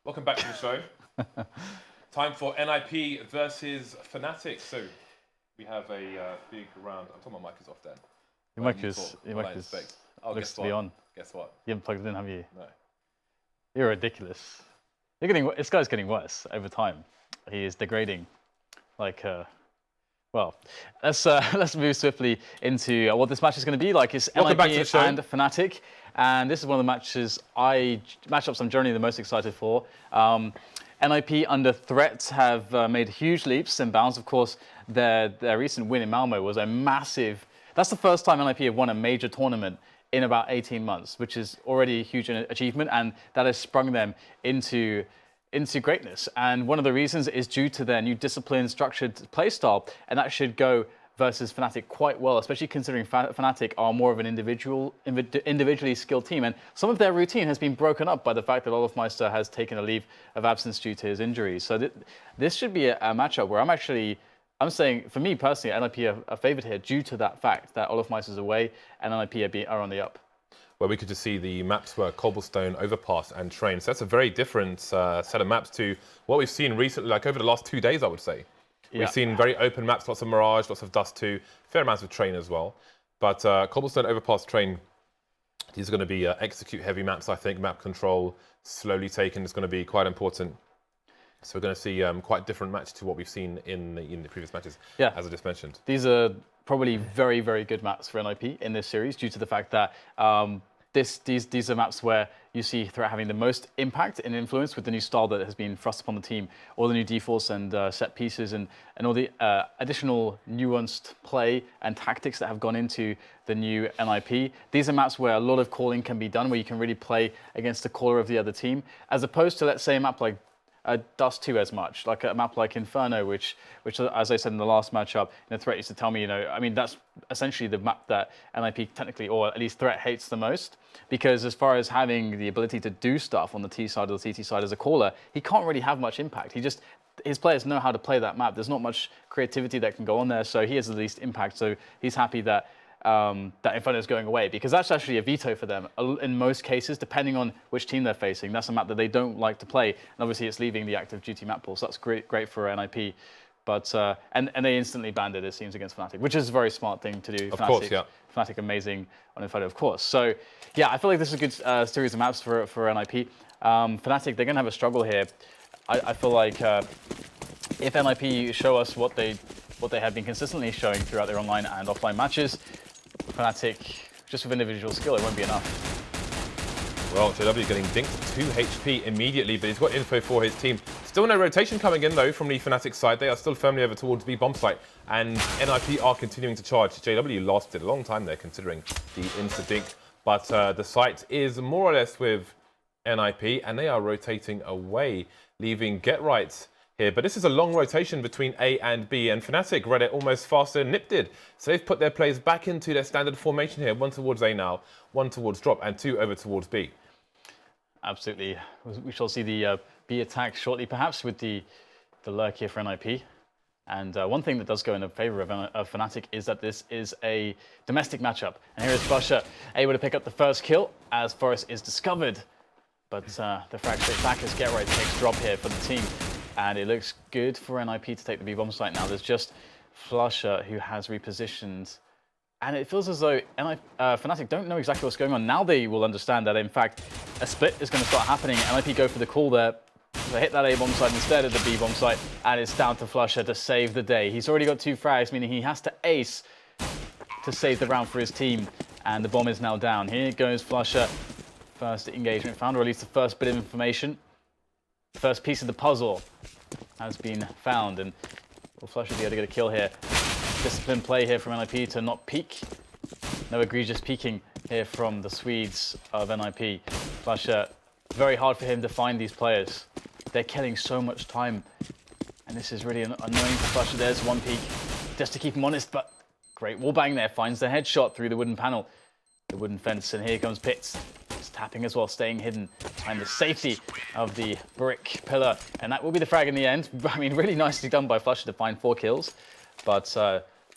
Welcome back to the show. Time for NiP versus Fnatic. So we have a big round. I'm talking my mic is off then. Your mic is looks to be on. Guess what? You haven't plugged it in, have you? No. You're ridiculous. This guy's getting worse over time. He is degrading. Well, let's move swiftly into what this match is going to be like. It's NiP and Fnatic, and this is one of the matchups I'm generally the most excited for. NiP under threat have made huge leaps and bounds. Of course, their recent win in Malmo was a massive. That's the first time NiP have won a major tournament in about 18 months, which is already a huge achievement, and that has sprung them into greatness. And one of the reasons is due to their new disciplined, structured playstyle, and that should go versus Fnatic quite well, especially considering Fnatic are more of an individually skilled team. And some of their routine has been broken up by the fact that Olofmeister has taken a leave of absence due to his injuries. So this should be a matchup where I'm saying, for me personally, NiP are favored here due to that fact that Olofmeister is away and NiP are on the up. Where we could just see the maps were Cobblestone, Overpass, and Train. So that's a very different set of maps to what we've seen recently, like over the last 2 days, I would say. Yeah. We've seen very open maps, lots of Mirage, lots of Dust 2, fair amounts of Train as well. But Cobblestone, Overpass, Train, these are going to be execute-heavy maps, I think. Map control, slowly taken, is going to be quite important. So we're going to see quite a different match to what we've seen in the previous matches, as I just mentioned. These are probably very, very good maps for NiP in this series due to the fact that these are maps where you see Threat having the most impact and influence with the new style that has been thrust upon the team, all the new defaults and set pieces and all the additional nuanced play and tactics that have gone into the new NiP. These are maps where a lot of calling can be done, where you can really play against the caller of the other team, as opposed to, let's say, a map like Dust 2 as much, like a map like Inferno, which as I said in the last matchup, Threat used to tell me, I mean, that's essentially the map that NiP technically, or at least Threat, hates the most, because as far as having the ability to do stuff on the T side or the CT side as a caller, he can't really have much impact. His players know how to play that map. There's not much creativity that can go on there, so he has the least impact. So he's happy that that Inferno is going away, because that's actually a veto for them in most cases, depending on which team they're facing. That's a map that they don't like to play, and obviously it's leaving the active duty map pool, so that's great for NiP. But and they instantly banned it, seems, against Fnatic, which is a very smart thing to do. Of course, yeah. Fnatic amazing on Inferno, of course. So yeah, I feel like this is a good series of maps for NiP. Fnatic, they're gonna have a struggle here. I feel like if NiP show us what they have been consistently showing throughout their online and offline matches, Fnatic, just with individual skill, it won't be enough. Well, JW getting dinked 2 HP immediately, but he's got info for his team. Still no rotation coming in, though, from the Fnatic side. They are still firmly over towards B bomb site, and NiP are continuing to charge. JW lost it a long time there, considering the insta-dink, but the site is more or less with NiP, and they are rotating away, leaving Get Right here. But this is a long rotation between A and B, and Fnatic read it almost faster than NiP did. So they've put their players back into their standard formation here. 1 towards A now, 1 towards drop, and 2 over towards B. Absolutely. We shall see the B attack shortly, perhaps, with the lurk here for NiP. And one thing that does go in favor of Fnatic is that this is a domestic matchup. And here is flusha able to pick up the first kill as f0rest is discovered. But the frag straight back as Get Right takes drop here for the team. And it looks good for NiP to take the B bomb site now. There's just flusha who has repositioned. And it feels as though Fnatic don't know exactly what's going on. Now they will understand that, in fact, a split is going to start happening. NiP go for the call there. They hit that A bomb site instead of the B bomb site. And it's down to flusha to save the day. He's already got 2 frags, meaning he has to ace to save the round for his team. And the bomb is now down. Here goes flusha. First engagement found, or at least the first bit of information. The first piece of the puzzle has been found, and will flusha be able to get a kill here. Disciplined play here from NiP to not peek. No egregious peeking here from the Swedes of NiP. flusha, very hard for him to find these players. They're killing so much time, and this is really annoying for flusha. There's 1 peek, just to keep him honest, but great wallbang there. Finds the headshot through the wooden panel, the wooden fence, and here comes Pitts. Tapping as well, staying hidden behind the safety of the brick pillar. And that will be the frag in the end. I mean, really nicely done by flusha to find 4 kills. But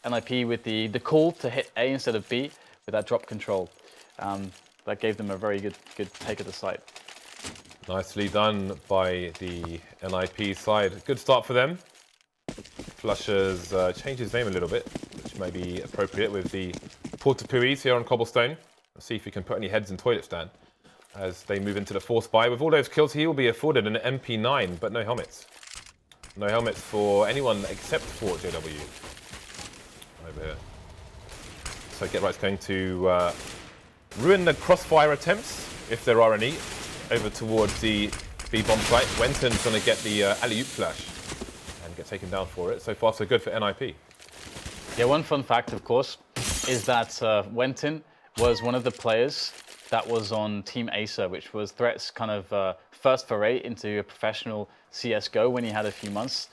NiP with the call to hit A instead of B with that drop control. That gave them a very good take at the site. Nicely done by the NiP side. Good start for them. flusha's changed his name a little bit, which may be appropriate with the pyth here on Cobblestone. Let's see if he can put any heads in toilet stand as they move into the fourth buy. With all those kills, he will be afforded an MP9, but no helmets. No helmets for anyone except for JW. Over here. So Get Right's going to ruin the crossfire attempts, if there are any, over towards the B-bomb site. wenton's going to get the alley-oop flash and get taken down for it. So far, so good for NiP. Yeah, one fun fact, of course, is that wenton was one of the players that was on Team Acer, which was Threat's kind of first foray into a professional CSGO when he had a few months.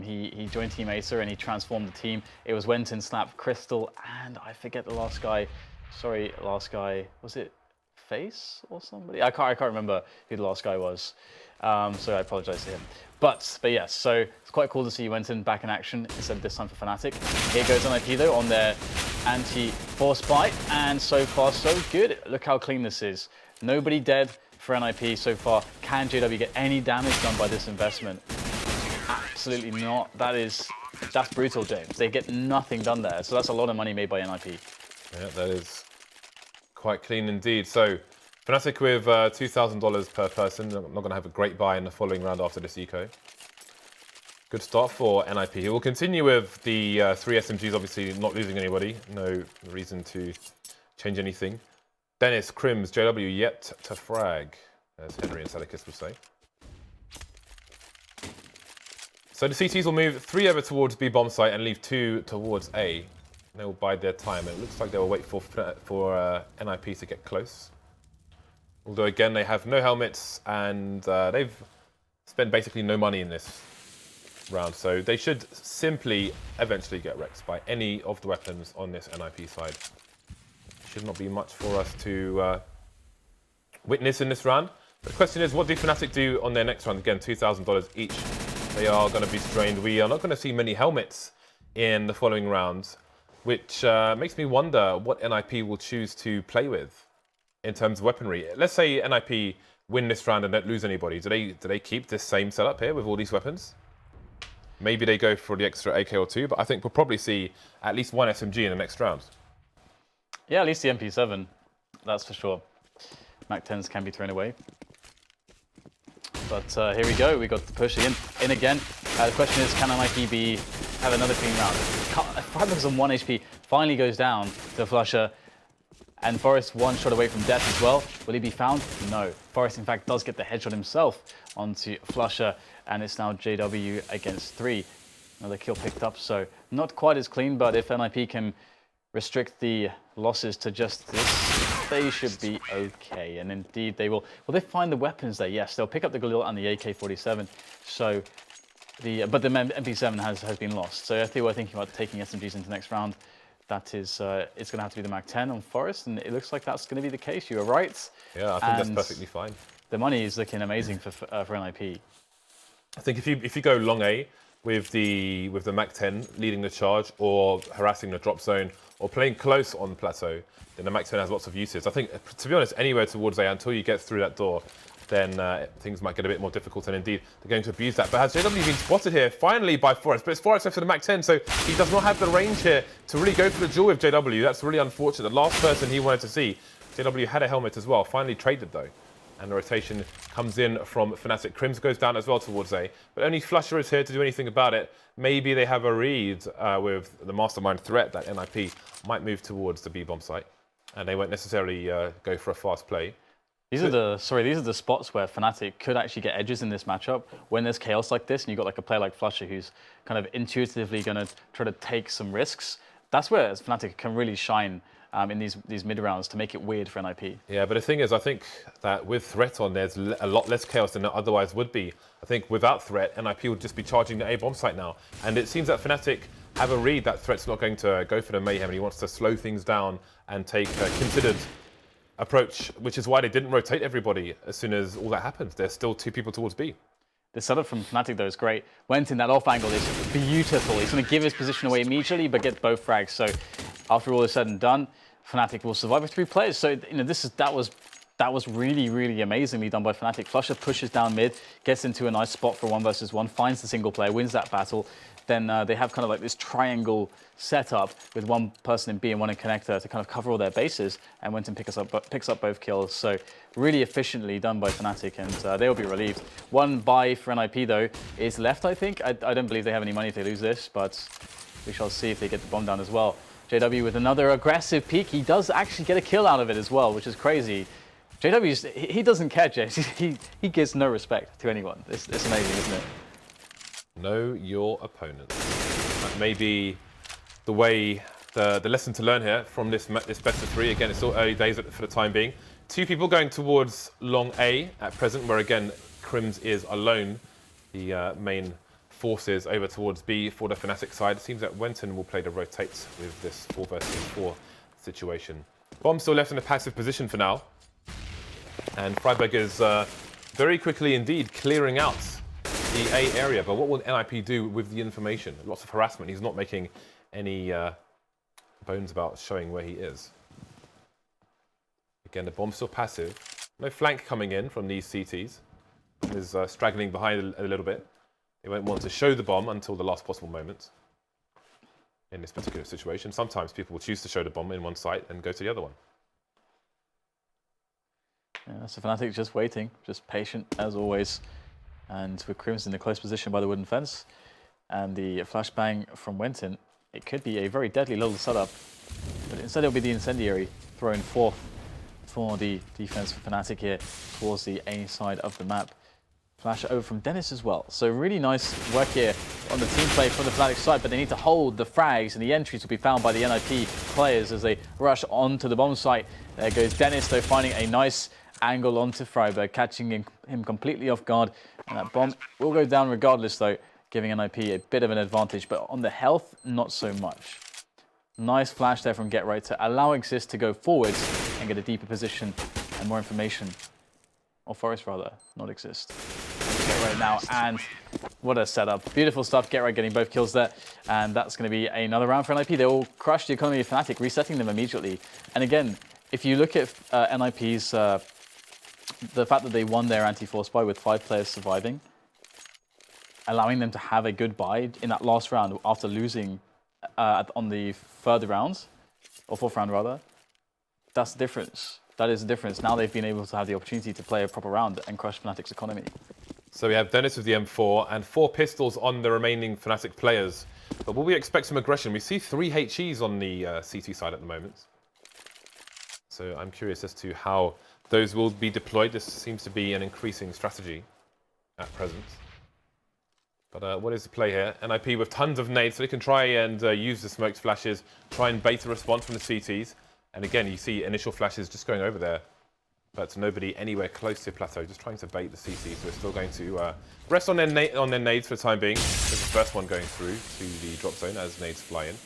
He joined Team Acer and he transformed the team. It was wenton, Snap, Crystal, and I forget the last guy. Sorry, last guy, was it Face or somebody? I can't remember who the last guy was. So I apologize to him. But yes, so it's quite cool to see wenton back in action instead of this time for Fnatic. Here goes NiP though on their anti-force bite, and so far so good. Look how clean this is. Nobody dead for NiP so far. Can JW get any damage done by this investment? Absolutely not. That's brutal, James. They get nothing done there. So that's a lot of money made by NiP. Yeah, that is quite clean indeed. So Fnatic with $2,000 per person. Not going to have a great buy in the following round after this eco. Good start for NiP. He will continue with the 3 SMGs, obviously not losing anybody. No reason to change anything. Dennis, KRIMZ, JW yet to frag, as Henry and Sadikis would say. So the CTs will move 3 over towards B bomb site and leave 2 towards A. They will bide their time. It looks like they will wait for NiP to get close. Although again, they have no helmets and they've spent basically no money in this round. So they should simply eventually get wrecked by any of the weapons on this NiP side. Should not be much for us to witness in this round. The question is, what do Fnatic do on their next round? Again, $2,000 each. They are going to be strained. We are not going to see many helmets in the following rounds, which makes me wonder what NiP will choose to play with in terms of weaponry. Let's say NiP win this round and don't lose anybody. Do they keep this same setup here with all these weapons? Maybe they go for the extra AK or 2, but I think we'll probably see at least 1 SMG in the next round. Yeah, at least the MP7, that's for sure. MAC-10s can be thrown away. But here we go, we got the push in again. The question is, can NiP have another clean round? Friberg's on 1 HP, finally goes down to flusha. And Forest 1 shot away from death as well. Will he be found? No. Forest, in fact, does get the headshot himself onto flusha, and it's now JW against 3. Another kill picked up, so not quite as clean, but if NiP can restrict the losses to just this, they should be okay. And indeed they will. Will they find the weapons there? Yes, they'll pick up the Galil and the AK-47. So but the MP7 has been lost. So if they were thinking about taking SMGs into the next round, that is it's going to have to be the MAC-10 on Forest, and it looks like that's going to be the case. You were right. Yeah, I think that's perfectly fine. The money is looking amazing for NiP. I think if you go long A with the MAC-10 leading the charge, or harassing the drop zone, or playing close on plateau, then the MAC-10 has lots of uses. I think, to be honest, anywhere towards A until you get through that door, then things might get a bit more difficult, and indeed they're going to abuse that. But has JW been spotted here finally by Forest? But it's Forest after the MAC-10, so he does not have the range here to really go for the duel with JW. That's really unfortunate. The last person he wanted to see, JW had a helmet as well, finally traded though. And the rotation comes in from Fnatic. KRIMZ goes down as well towards A, but only flusha is here to do anything about it. Maybe they have a read with the mastermind threat that NiP might move towards the B-bomb site, and they won't necessarily go for a fast play. These are the spots where Fnatic could actually get edges in this matchup. When there's chaos like this, and you've got like a player like flusha who's kind of intuitively going to try to take some risks, that's where Fnatic can really shine in these mid rounds to make it weird for NiP. Yeah, but the thing is, I think that with threat on, there's a lot less chaos than there otherwise would be. I think without threat, NiP would just be charging the A bomb site now, and it seems that Fnatic have a read that threat's not going to go for the mayhem, and he wants to slow things down and take a considered approach, which is why they didn't rotate everybody as soon as all that happened. There's still 2 people towards B. The setup from Fnatic though is great. wenton, that off angle is beautiful. He's going to give his position away immediately, but get both frags. So after all is said and done, Fnatic will survive with 3 players. So that was that was really, really amazingly done by Fnatic. flusha pushes down mid, gets into a nice spot for 1 versus 1, finds the single player, wins that battle. Then they have kind of like this triangle setup with one person in B and one in connector to kind of cover all their bases, and wenton picks up both kills. So really efficiently done by Fnatic, and they will be relieved. One buy for NiP though is left, I think. I don't believe they have any money if they lose this, but we shall see if they get the bomb down as well. JW with another aggressive peek. He does actually get a kill out of it as well, which is crazy. JW, he doesn't care, James. He gives no respect to anyone. It's amazing, isn't it? Know your opponent. That may be the way, the lesson to learn here from this best of 3. Again, it's still early days for the time being. 2 people going towards long A at present, where again, KRIMZ is alone. The main forces over towards B for the Fnatic side. It seems that wenton will play the rotate with this 4 versus 4 situation. Bomb still left in a passive position for now. And Friberg is very quickly indeed clearing out the A area, but what will NiP do with the information? Lots of harassment. He's not making any bones about showing where he is. Again, the bomb's still passive. No flank coming in from these CTs. Is straggling behind a little bit. They won't want to show the bomb until the last possible moment. In this particular situation, sometimes people will choose to show the bomb in one site and go to the other one. Yeah, so Fnatic just waiting, just patient as always. And with KRIMZ in the close position by the wooden fence and the flashbang from wenton, it could be a very deadly little setup. But instead it'll be the incendiary thrown forth for the defense for Fnatic here towards the A side of the map. Flash over from Dennis as well. So really nice work here on the team play from the Fnatic side, but they need to hold the frags, and the entries will be found by the NiP players as they rush onto the bomb site. There goes Dennis though, finding a nice angle onto Friberg, catching him completely off guard. And that bomb will go down regardless though, giving NiP a bit of an advantage, but on the health, not so much. Nice flash there from Get Right to allow Xizt to go forwards and get a deeper position and more information. Or Forest rather, not Xizt. Get Right now, and what a setup. Beautiful stuff, Get Right getting both kills there. And that's going to be another round for NiP. They will crush the economy of Fnatic, resetting them immediately. And again, if you look at NiP's the fact that they won their anti-force buy with 5 players surviving, allowing them to have a good buy in that last round after losing on the further rounds, or 4th round rather, that's the difference. That is the difference. Now they've been able to have the opportunity to play a proper round and crush Fnatic's economy. So we have Dennis with the M4 and 4 pistols on the remaining Fnatic players. But will we expect some aggression? We see 3 HEs on the CT side at the moment. So I'm curious as to how those will be deployed. This seems to be an increasing strategy at present. But what is the play here? NiP with tons of nades, so they can try and use the smoked flashes, try and bait a response from the CTs. And again, you see initial flashes just going over there, but nobody anywhere close to plateau, just trying to bait the CTs. So we're still going to rest on their nades for the time being. There's the first one going through to the drop zone as nades fly in.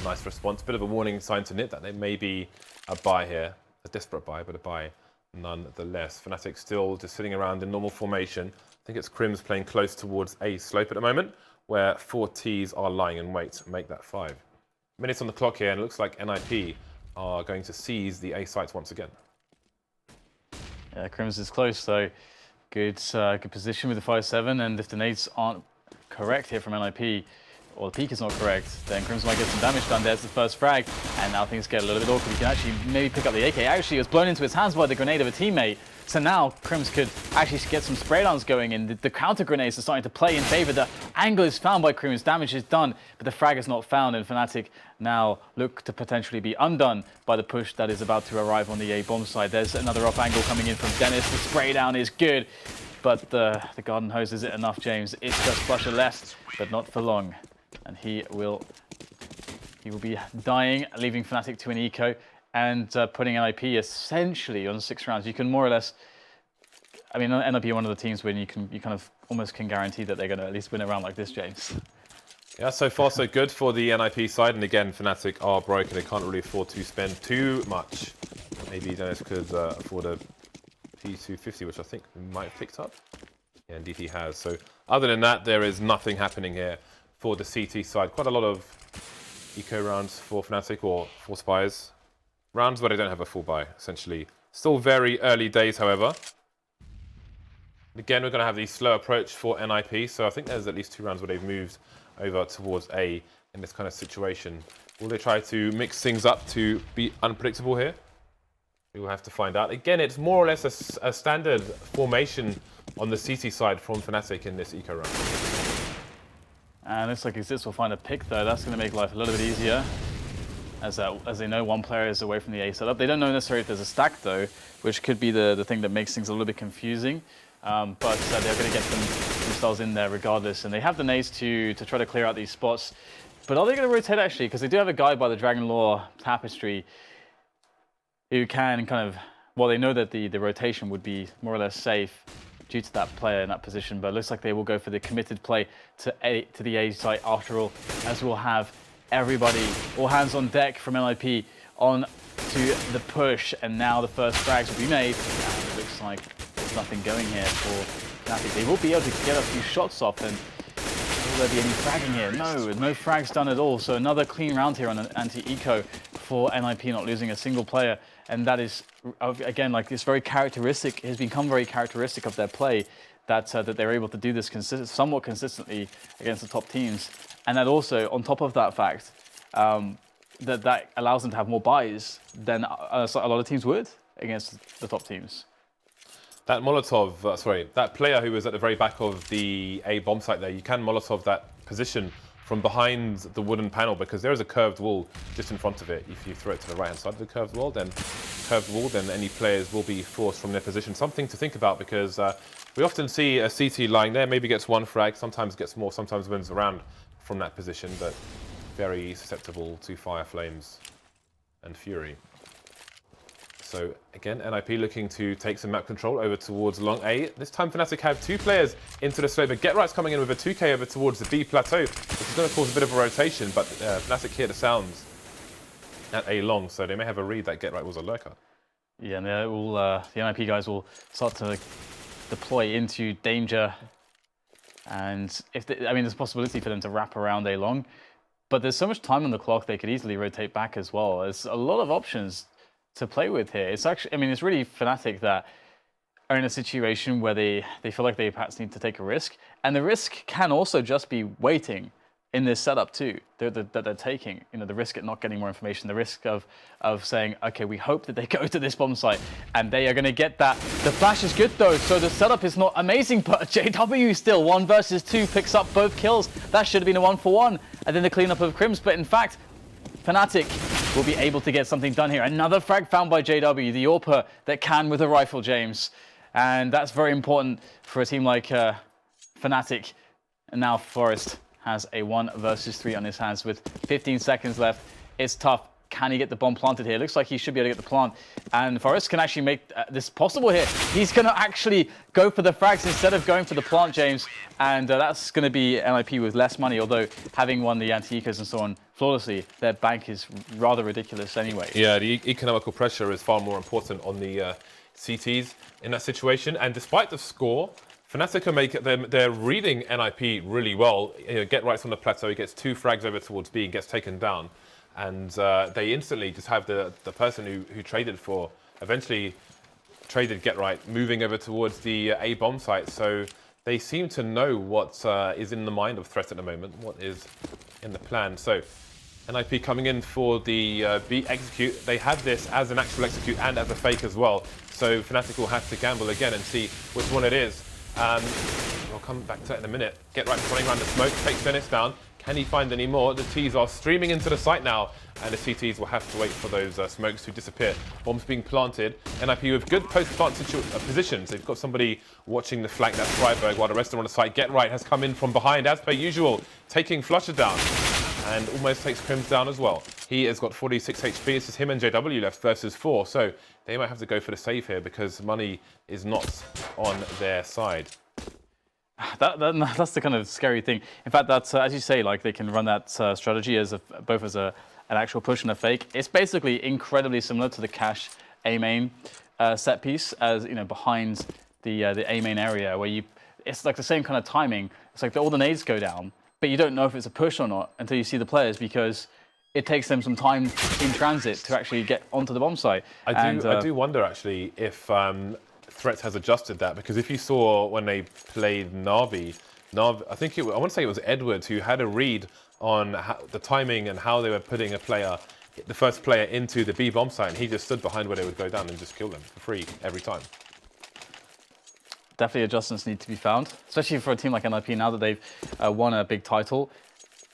Nice response, bit of a warning sign to NiP that there may be a buy here. A desperate buy, but a buy nonetheless. Fnatic still just sitting around in normal formation. I think it's KRIMZ playing close towards A slope at the moment, where 4 Ts are lying in wait to make that 5. Minutes on the clock here, and it looks like NiP are going to seize the A sites once again. Yeah, KRIMZ is close, so good position with the 5-7, and if the nades aren't correct here from NiP, or the peak is not correct, then KRIMZ might get some damage done. There's the first frag, and now things get a little bit awkward. You can actually maybe pick up the AK. Actually, it was blown into his hands by the grenade of a teammate. So now KRIMZ could actually get some spray downs going, and the counter grenades are starting to play in favor. The angle is found by KRIMZ, damage is done, but the frag is not found, and Fnatic now look to potentially be undone by the push that is about to arrive on the A bomb side. There's another off angle coming in from Dennis. The spray down is good, but the garden hose, is it enough, James? It's just flusha left, but not for long. And he will be dying, leaving Fnatic to an eco and putting NiP essentially on 6 rounds. You can more or less, I mean, NiP are one of the teams when you kind of almost can guarantee that they're going to at least win a round like this, James. Yeah, so far so good for the NiP side, and again, Fnatic are broken. They can't really afford to spend too much. Maybe Dennis could afford a P250, which I think we might have picked up. Yeah, indeed he has. So other than that, there is nothing happening here for the CT side. Quite a lot of eco rounds for Fnatic, or for Spires. Rounds where they don't have a full buy, essentially Still very early days, however. Again, we're going to have the slow approach for NiP, so I think there's at least 2 rounds where they've moved over towards A in this kind of situation. Will they try to mix things up to be unpredictable here? We will have to find out. Again, it's more or less a standard formation on the CT side from Fnatic in this eco round. And looks like Xizt will find a pick though. That's going to make life a little bit easier. As they know, one player is away from the A setup. They don't know necessarily if there's a stack though, which could be the thing that makes things a little bit confusing. But they're going to get themselves in there regardless. And they have the nades to try to clear out these spots. But are they going to rotate actually? Because they do have a guy by the Dragon Lore Tapestry who can kind of, well, they know that the rotation would be more or less safe due to that player in that position, but it looks like they will go for the committed play to the A site after all, as we'll have everybody, all hands on deck from NiP on to the push, and now the first frags will be made. And it looks like there's nothing going here for Fnatic. They will be able to get a few shots off, and will there be any fragging here? No frags done at all, so another clean round here on an anti-eco for NiP, not losing a single player. And that is, again, like it's very characteristic, it has become very characteristic of their play that they're able to do this somewhat consistently against the top teams. And that also, on top of that fact, that allows them to have more buys than a lot of teams would against the top teams. That Molotov, that player who was at the very back of the A bomb site there, you can Molotov that position from behind the wooden panel because there is a curved wall just in front of it. If you throw it to the right-hand side of the curved wall, then any players will be forced from their position. Something to think about because we often see a CT lying there, maybe gets 1 frag, sometimes gets more, sometimes wins around from that position, but very susceptible to fire flames and fury. So again, NiP looking to take some map control over towards long A. This time Fnatic have 2 players into the slope, but GeT_RIGHT's coming in with a 2K over towards the B plateau, which is going to cause a bit of a rotation, but Fnatic hear the sounds at A long, so they may have a read that GeT_RIGHT was a lurker. Yeah, and the NiP guys will start to deploy into danger, and there's a possibility for them to wrap around A long, but there's so much time on the clock they could easily rotate back as well. There's a lot of options to play with here. It's actually, it's really Fnatic that are in a situation where they feel like they perhaps need to take a risk, and the risk can also just be waiting in this setup too. That they're taking, the risk at not getting more information, the risk of saying, okay, we hope that they go to this bomb site and they are going to get that. The flash is good though, so the setup is not amazing, but JW still 1 versus 2 picks up both kills. That should have been a 1-for-1, and then the cleanup of KRIMZ, but in fact, Fnatic will be able to get something done here. Another frag found by JW, the AWPer that can with a rifle, James. And that's very important for a team like Fnatic. And now Forest has a 1 versus 3 on his hands with 15 seconds left. It's tough. Can he get the bomb planted here? Looks like he should be able to get the plant. And Forest can actually make this possible here. He's going to actually go for the frags instead of going for the plant, James. And that's going to be NiP with less money, although having won the anti-ecos and so on flawlessly, their bank is rather ridiculous anyway. Yeah, the economical pressure is far more important on the CTs in that situation. And despite the score, Fnatic they're reading NiP really well. GeT_RIGHT's on the plateau, he gets 2 frags over towards B and gets taken down. And they instantly just have the person who traded eventually traded GeT_RIGHT moving over towards the A bomb site. So they seem to know what is in the mind of Threat at the moment, what is in the plan. So NiP coming in for the B execute. They have this as an actual execute and as a fake as well. So Fnatic will have to gamble again and see which one it is. We'll come back to that in a minute. GeT_RIGHT running around the smoke, takes Dennis down. Can he find any more? The Ts are streaming into the site now, and the CTs will have to wait for those smokes to disappear. Bombs being planted. NiP with good post-plant positions. They've got somebody watching the flank, that's Friberg, while the rest are on the site. GeT_RIGHT has come in from behind, as per usual, taking flusha down, and almost takes KRIMZ down as well. He has got 46 HP. It's just him and JW left versus 4, so they might have to go for the save here because money is not on their side. That's the kind of scary thing. In fact, that's as you say, like they can run that strategy as both as an actual push and a fake. It's basically incredibly similar to the cash A main set piece, as behind the A main area where it's like the same kind of timing. It's like all the nades go down, but you don't know if it's a push or not until you see the players because it takes them some time in transit to actually get onto the bomb site. I do wonder actually if Threats has adjusted that, because if you saw when they played Na'Vi, I think I want to say it was Edward who had a read on the timing and how they were putting the first player into the B bomb site, and he just stood behind where they would go down and just kill them for free every time. Definitely adjustments need to be found, especially for a team like NiP now that they've won a big title.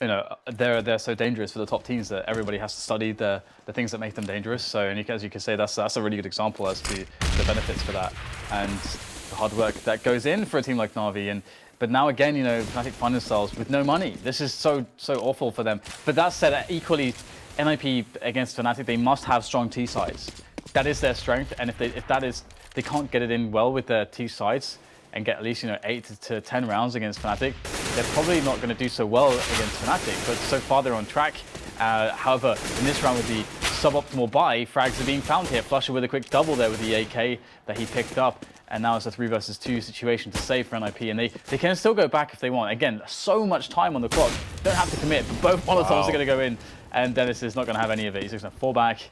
You know, they're so dangerous for the top teams that everybody has to study the things that make them dangerous. So, and as you can say, that's a really good example as to the benefits for that and the hard work that goes in for a team like Na'Vi. But now again, you know, Fnatic find themselves with no money. This is so awful for them. But that said, equally, NiP against Fnatic, they must have strong T sides. That is their strength, and if they can't get it in well with their T sides and get at least 8 to 10 rounds against Fnatic, they're probably not going to do so well against Fnatic. But so far they're on track. However, in this round with the suboptimal buy, frags are being found here. flusha with a quick double there with the AK that he picked up. And now it's a 3 versus 2 situation to save for NiP, and they can still go back if they want. Again, so much time on the clock. Don't have to commit, but both Molotovs are going to go in, and Dennis is not going to have any of it. He's just going to fall back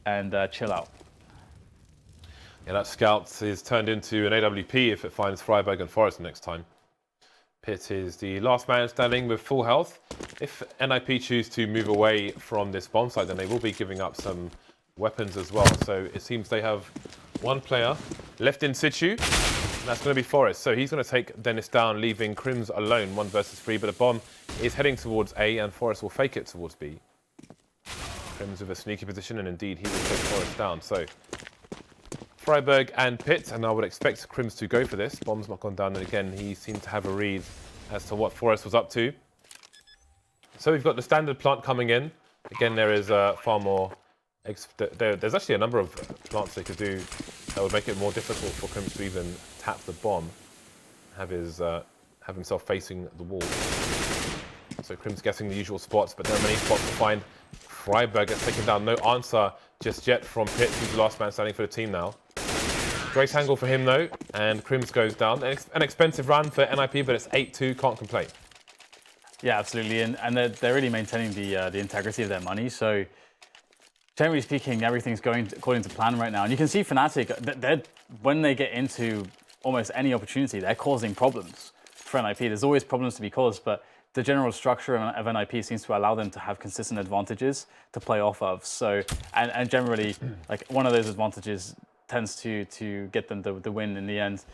and chill out. Yeah, that scout is turned into an AWP if it finds Friberg and Forest next time. pyth is the last man standing with full health. If NiP choose to move away from this bomb site, then they will be giving up some weapons as well. So it seems they have one player left in situ, and that's going to be Forest. So he's going to take Dennis down, leaving KRIMZ alone, 1 versus 3. But the bomb is heading towards A, and Forest will fake it towards B. KRIMZ with a sneaky position, and indeed he will take Forest down. So Friberg and pyth, and I would expect KRIMZ to go for this. Bomb's not gone down, and again, he seemed to have a read as to what Forest was up to. So we've got the standard plant coming in. Again, there is far more. There's actually a number of plants they could do that would make it more difficult for KRIMZ to even tap the bomb, have himself facing the wall. So KRIMZ guessing the usual spots, but there are many spots to find. Friberg gets taken down. No answer just yet from pyth, who's the last man standing for the team now. Great angle for him though, and KRIMZ goes down. An expensive run for NiP, but it's 8-2, can't complain. Yeah, absolutely, and they're really maintaining the integrity of their money. So generally speaking, everything's going according to plan right now. And you can see Fnatic, when they get into almost any opportunity, they're causing problems for NiP. There's always problems to be caused, but the general structure of NiP seems to allow them to have consistent advantages to play off of. So, and generally, like one of those advantages tends to get them the win in the end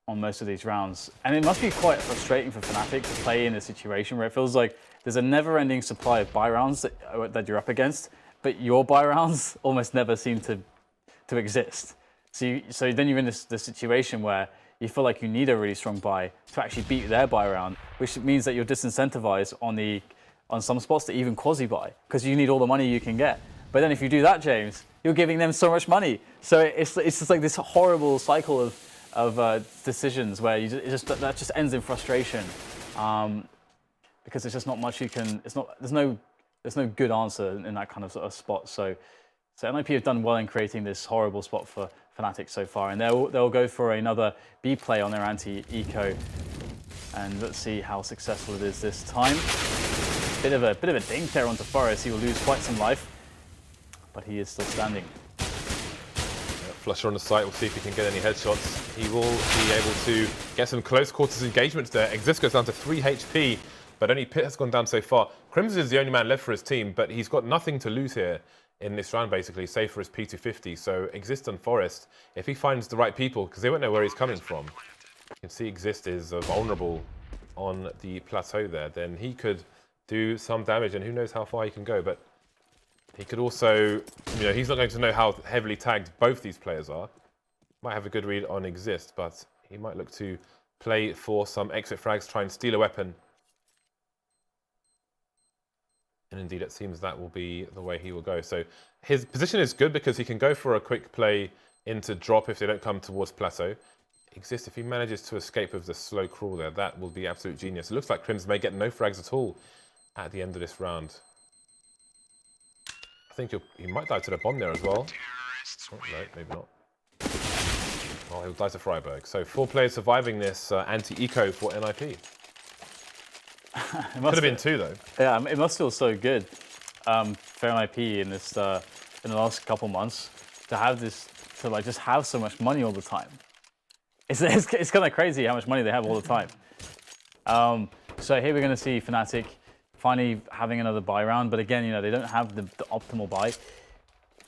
on most of these rounds. And it must be quite frustrating for Fnatic to play in a situation where it feels like there's a never-ending supply of buy rounds that you're up against, but your buy rounds almost never seem to exist. So then you're in this situation where you feel like you need a really strong buy to actually beat their buy round, which means that you're disincentivized on some spots to even quasi-buy, because you need all the money you can get. But then if you do that, James, you're giving them so much money. So it's just like this horrible cycle of decisions where that just ends in frustration, because there's just not much you can. There's no good answer in that kind of sort of spot. So NiP have done well in creating this horrible spot for Fnatic so far, and they'll go for another B play on their anti-eco, and let's see how successful it is this time. Bit of a dink there onto Forest. He will lose quite some life, but he is still standing. flusha on the site, we'll see if he can get any headshots. He will be able to get some close quarters engagements there. Xizt goes down to 3 HP, but only pyth has gone down so far. KRIMZ is the only man left for his team, but he's got nothing to lose here in this round, basically, save for his P250. So Xizt and Forest, if he finds the right people, because they won't know where he's coming from. You can see Xizt is vulnerable on the plateau there. Then he could do some damage, and who knows how far he can go. But he could also, he's not going to know how heavily tagged both these players are. Might have a good read on Xizt, but he might look to play for some exit frags, try and steal a weapon. And indeed, it seems that will be the way he will go. So his position is good because he can go for a quick play into drop if they don't come towards plateau. Xizt, if he manages to escape with the slow crawl there, that will be absolute genius. It looks like KRIMZ may get no frags at all at the end of this round. I think he might die to the bomb there as well. Oh, no, maybe not. Well, he'll die to Friberg. So 4 players surviving this anti-eco for NiP. Could have been 2 though. Yeah, it must feel so good. for NiP in this in the last couple months to have this, to like just have so much money all the time. It's kind of crazy how much money they have all the time. So here we're going to see Fnatic finally having another buy round, but again, you know, they don't have the optimal buy.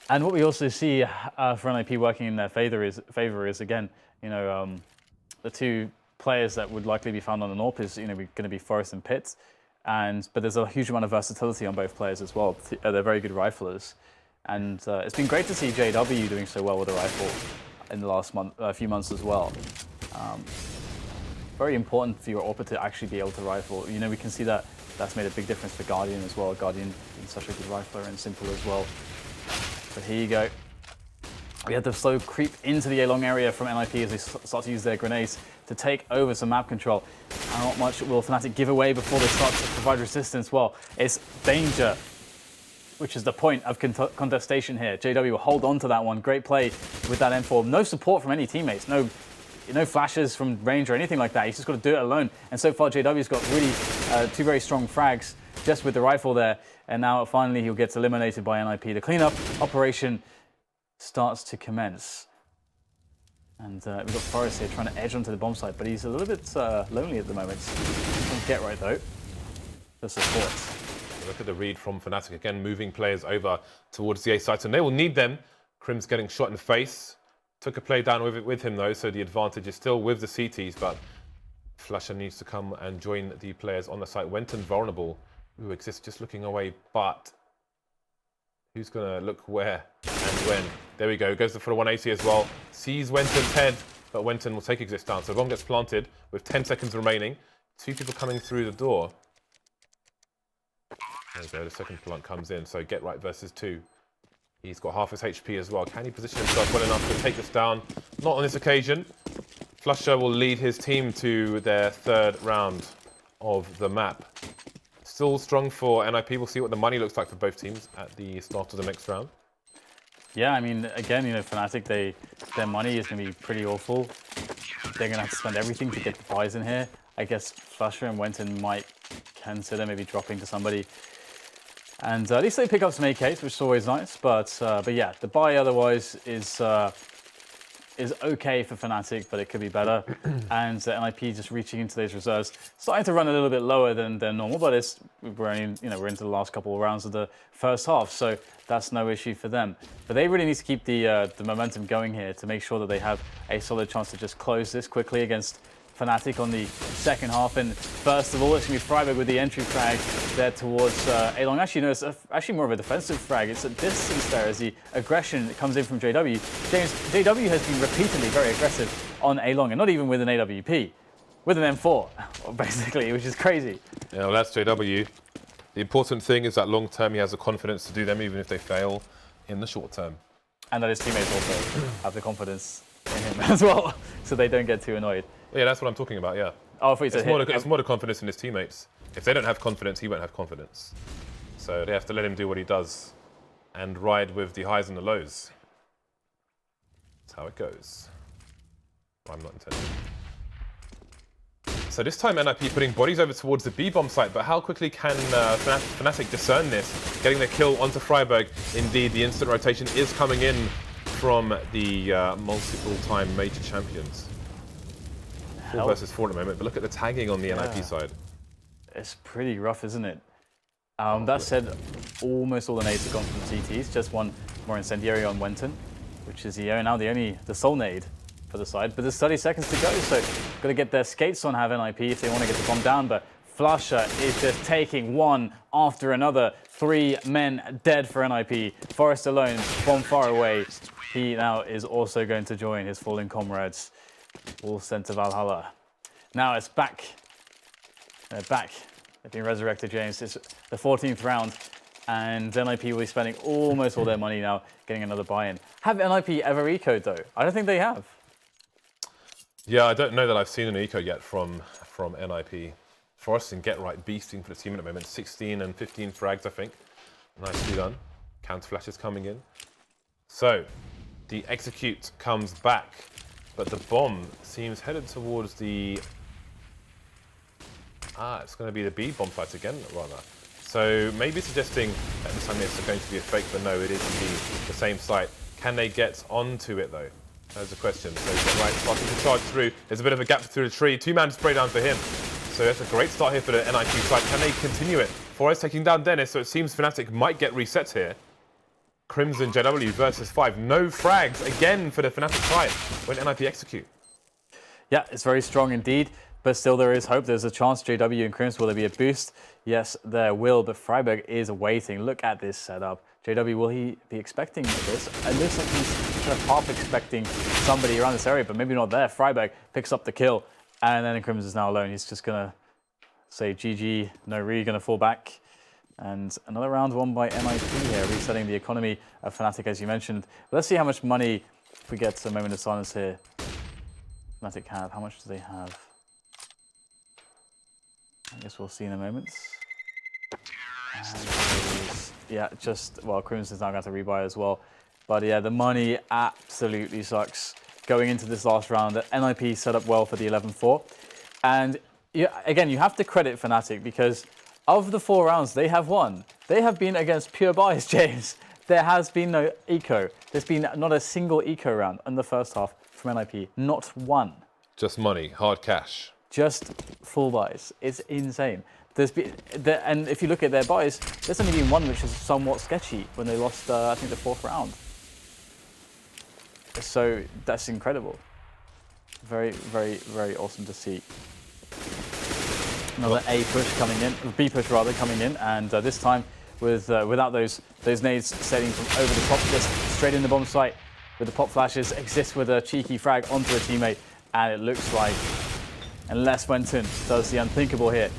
And what we also see for NiP working in their favor is again, you know, the two players that would likely be found on the NORP is, you know, going to be Forest and pyth. But there's a huge amount of versatility on both players as well. They're very good riflers. And it's been great to see JW doing so well with the rifle in the last few months as well. Very important for your AWPer to actually be able to rifle. You know, we can see that that's made a big difference for Guardian as well. Guardian being such a good rifler and simple as well. But here you go. We had the slow creep into the A-long area from NiP as they start to use their grenades to take over some map control. And not much will Fnatic give away before they start to provide resistance. Well, it's danger, which is the point of contestation here. JW will hold on to that one. Great play with that M4. No support from any teammates. No flashes from range or anything like that. He's just got to do it alone. And so far, JW's got really two very strong frags just with the rifle there. And now finally he gets eliminated by NiP. The cleanup operation starts to commence. And we've got Forest here trying to edge onto the bomb site, but he's a little bit lonely at the moment. Get right though. The support. Look at the read from Fnatic again, moving players over towards the A site, and they will need them. KRIMZ getting shot in the face. Took a play down with him though, so the advantage is still with the CTs, but flusha needs to come and join the players on the site. wenton vulnerable. Ooh, Xizt just looking away, but who's gonna look where and when? There we go, goes for the 180 as well. Sees wenton's head, but wenton will take Xizt down. So bomb gets planted with 10 seconds remaining. Two people coming through the door. There we go, the second plant comes in, so get right versus two. He's got half his HP as well. Can he position himself well enough to take this down? Not on this occasion. flusha will lead his team to their third round of the map. Still strong for NiP. We'll see what the money looks like for both teams at the start of the next round. Yeah, I mean, again, you know, Fnatic, their money is going to be pretty awful. They're going to have to spend everything to get the buys in here. I guess flusha and wenton might consider maybe dropping to somebody. And at least they pick up some AKs, which is always nice. But yeah, the buy otherwise is okay for Fnatic, but it could be better. And NiP just reaching into those reserves, starting to run a little bit lower than normal. But we're into the last couple of rounds of the first half, so that's no issue for them. But they really need to keep the momentum going here to make sure that they have a solid chance to just close this quickly against Fnatic on the second half. And first of all, it's going to be Friberg with the entry frag there towards A-long. Actually, no, it's actually more of a defensive frag. It's a distance there as the aggression that comes in from JW. JW has been repeatedly very aggressive on A-long, and not even with an AWP, with an M4, basically, which is crazy. Yeah, well, that's JW. The important thing is that long term, he has the confidence to do them, even if they fail in the short term. And that his teammates also have the confidence in him as well, so they don't get too annoyed. Yeah, that's what I'm talking about, yeah. Oh, I thought you said it's more the confidence in his teammates. If they don't have confidence, he won't have confidence. So they have to let him do what he does and ride with the highs and the lows. That's how it goes. I'm not intending. So this time NiP putting bodies over towards the B-bomb site, but how quickly can Fnatic discern this? Getting their kill onto Friberg. Indeed, the instant rotation is coming in from the multiple-time major champions. 4 versus 4 at the moment, but look at the tagging on the NiP side. It's pretty rough, isn't it? That said, almost all the nades have gone from CTs, just one more incendiary on wenton, which is now the sole nade for the side. But there's 30 seconds to go, so got to get their skates on, have NiP if they want to get the bomb down. But flusha is just taking one after another. 3 men dead for NiP. Forest alone, bomb far away. He now is also going to join his fallen comrades. All sent to Valhalla. Now it's back. They're back. They've been resurrected, James. It's the 14th round, and NiP will be spending almost all their money now getting another buy-in. Have NiP ever ecoed, though? I don't think they have. Yeah, I don't know that I've seen an eco yet from NiP. Forest and Get Right beasting for the team at the moment. 16 and 15 frags, I think. Nicely done. Counter flashes coming in. So, the execute comes back. But the bomb seems headed towards the... it's going to be the B bomb fight again, rather. So maybe suggesting that this time it's going to be a fake, but no, it is indeed the same site. Can they get onto it though? That's the question. So right, starting to charge through. There's a bit of a gap through the tree. 2-man spray down for him. So that's a great start here for the NiP side. Can they continue it? Forest taking down Dennis, so it seems Fnatic might get resets here. KRIMZ and JW versus 5. No frags again for the Fnatic side when NiP execute. Yeah, it's very strong indeed, but still there is hope. There's a chance JW and KRIMZ, will there be a boost? Yes, there will, but Friberg is waiting. Look at this setup. JW, will he be expecting this? It looks like he's kind of half expecting somebody around this area, but maybe not there. Friberg picks up the kill, and then KRIMZ is now alone. He's just going to say GG, no re, going to fall back. And another round won by NiP here, resetting the economy of Fnatic, as you mentioned. Let's see how much money, if we get a moment of silence here, Fnatic have. How much do they have? I guess we'll see in a moment. Yeah, well, KRIMZ is now going to rebuy as well. But yeah, the money absolutely sucks. Going into this last round, NiP set up well for the 11-4. And yeah, again, you have to credit Fnatic because of the 4 rounds they have won, they have been against pure buys, James. There has been no eco. There's been not a single eco round in the first half from NiP. Not one. Just money, hard cash. Just full buys. It's insane. And if you look at their buys, there's only been one which is somewhat sketchy when they lost, I think, the 4th round. So that's incredible. Very, very, very awesome to see. Another A push coming in, B push rather coming in, and this time without those nades sailing from over the top, just straight in the bomb site with the pop flashes. Xizt with a cheeky frag onto a teammate, and it looks like, unless wenton does the unthinkable here,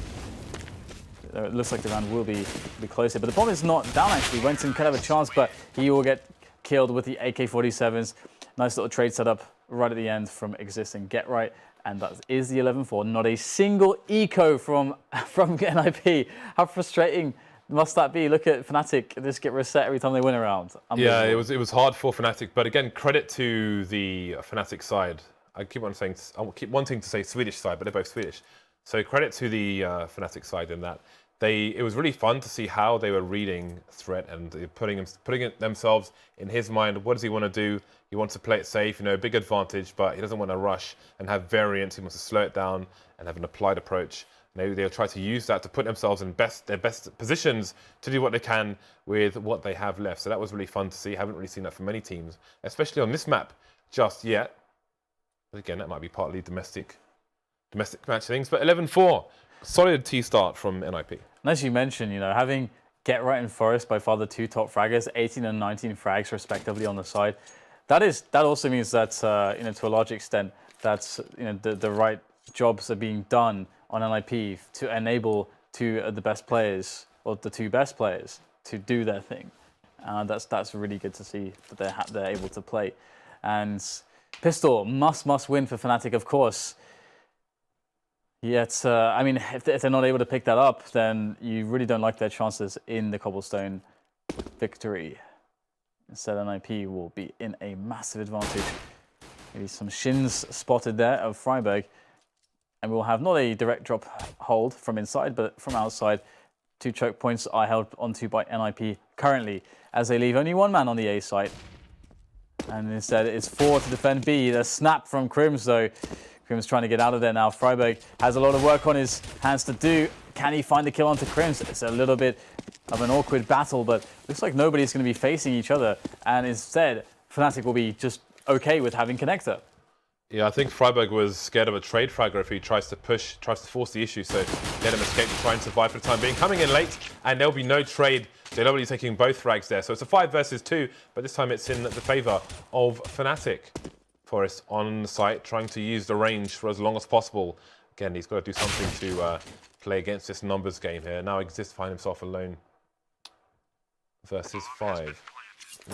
it looks like the round will be closer. But the bomb is not down actually. wenton could have a chance, but he will get killed with the AK-47s. Nice little trade setup right at the end from Xizt and Get Right. And that is the 11-4. Not a single eco from NiP. How frustrating must that be? Look at Fnatic just get reset every time they win a round. Yeah, it was hard for Fnatic, but again, credit to the Fnatic side. I keep wanting to say Swedish side, but they're both Swedish. So credit to the Fnatic side in that it was really fun to see how they were reading threat and putting it themselves in his mind. What does he want to do? He wants to play it safe, a big advantage, but he doesn't want to rush and have variance. He wants to slow it down and have an applied approach. Maybe they'll try to use that to put themselves in their best positions to do what they can with what they have left. So that was really fun to see. Haven't really seen that from many teams, especially on this map just yet. But again, that might be partly domestic match things. But 11-4, solid T start from NiP. And as you mentioned, having Get Right and Forest by far the 2 top fraggers, 18 and 19 frags respectively on the side. That also means that to a large extent, that's the right jobs are being done on NiP to enable the best players or the 2 best players to do their thing. That's really good to see that they're able to play. And Pistol must win for Fnatic, of course. Yet, I mean, if they're not able to pick that up, then you really don't like their chances in the Cobblestone victory. Instead, NiP will be in a massive advantage. Maybe some shins spotted there of Friberg. And we'll have not a direct drop hold from inside, but from outside. 2 choke points are held onto by NiP currently, as they leave only 1 man on the A site. And instead, it's 4 to defend B. The snap from KRIMZ, though. KRIMZ trying to get out of there now. Friberg has a lot of work on his hands to do. Can he find the kill onto KRIMZ? It's a little bit of an awkward battle, but looks like nobody's going to be facing each other. And instead, Fnatic will be just okay with having Connector. Yeah, I think Friberg was scared of a trade fragger if he tries to force the issue. So let him escape to try and survive for the time being. Coming in late, and there'll be no trade. JW taking both frags there. So it's a 5 versus 2, but this time it's in the favor of Fnatic. Forest on site, trying to use the range for as long as possible. Again, he's got to do something to play against this numbers game here. Now Xizt find himself alone versus 5.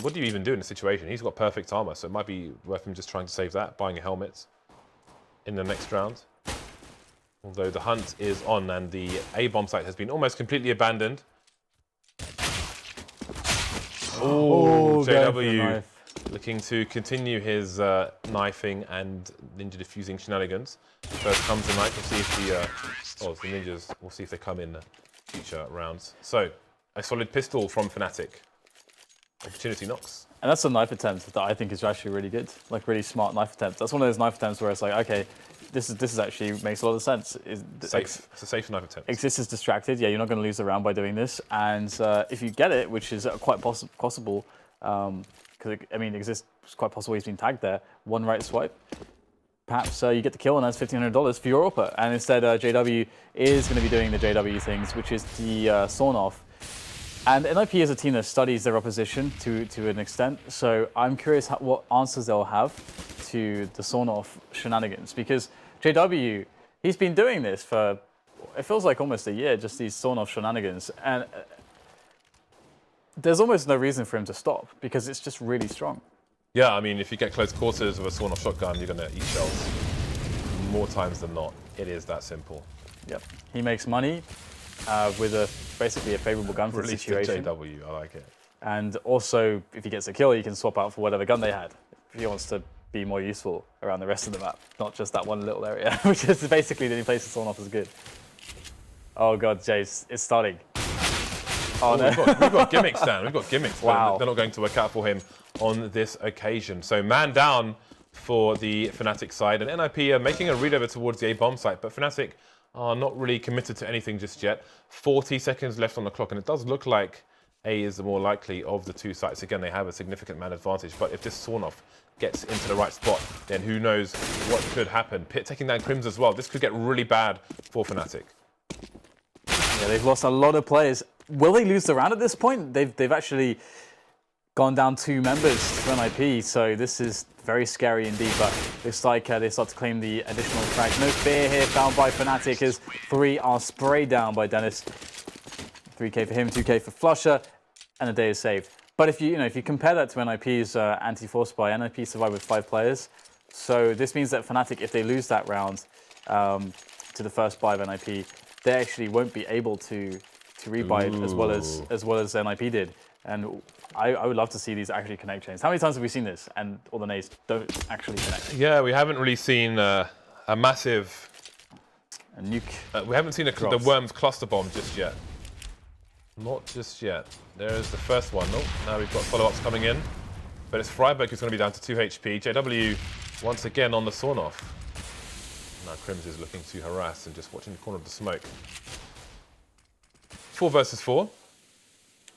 What do you even do in this situation? He's got perfect armor, so it might be worth him just trying to save that, buying a helmet in the next round. Although the hunt is on and the A-bomb site has been almost completely abandoned. Oh, JW looking to continue his knifing and ninja diffusing shenanigans. First comes the knife. We'll see if the ninjas. We'll see if they come in future rounds. So, a solid pistol from Fnatic. Opportunity knocks. And that's a knife attempt that I think is actually really good. Like, really smart knife attempt. That's one of those knife attempts where it's like, okay, this is actually makes a lot of sense. Safe. It's a safe knife attempt. Xizt is distracted. Yeah, you're not going to lose the round by doing this. And if you get it, which is quite possible, because, I mean, Xizt is quite possible he's been tagged there. One right swipe. Perhaps you get the kill, and that's $1,500 for your AWPer. And instead, JW is going to be doing the JW things, which is the sawn-off. And NiP is a team that studies their opposition to an extent. So I'm curious what answers they'll have to the sawn-off shenanigans. Because JW, he's been doing this for, it feels like almost a year, just these sawn-off shenanigans. And there's almost no reason for him to stop, because it's just really strong. Yeah, I mean, if you get close quarters with a sawn-off shotgun, you're going to eat shells. More times than not. It is that simple. Yep. He makes money with basically a favorable gun for the situation. JW, I like it. And also, if he gets a kill, he can swap out for whatever gun they had. If he wants to be more useful around the rest of the map, not just that one little area, which is basically the only place the sawn-off is good. Oh god, Jace, it's starting. Oh no. We've got gimmicks, Dan. We've got gimmicks. Wow. They're not going to work out for him on this occasion. So man down for the Fnatic side. And NiP are making a read over towards the A bomb site, but Fnatic are not really committed to anything just yet. 40 seconds left on the clock, and it does look like A is the more likely of the two sites. Again, they have a significant man advantage, but if this sawn-off gets into the right spot, then who knows what could happen. pyth taking down KRIMZ as well. This could get really bad for Fnatic. Yeah, they've lost a lot of players. Will they lose the round at this point? They've actually gone down 2 members for NiP, so this is very scary indeed, but looks like they start to claim the additional frag. No fear here found by Fnatic as 3 are sprayed down by Dennis. 3k for him, 2k for flusha, and the day is saved. But if you compare that to NiP's anti-force buy, NiP survived with 5 players. So this means that Fnatic, if they lose that round to the first buy of NiP, they actually won't be able to rebuy it as well as NiP did. And I would love to see these actually connect chains. How many times have we seen this and all the nades don't actually connect? Yeah, we haven't really seen a massive... A nuke. We haven't seen the Worms cluster bomb just yet. Not just yet. There's the first one. Oh, now we've got follow-ups coming in. But it's Friberg who's going to be down to 2 HP. JW once again on the sawn-off. Now KRIMZ is looking to harass and just watching the corner of the smoke. 4 versus 4.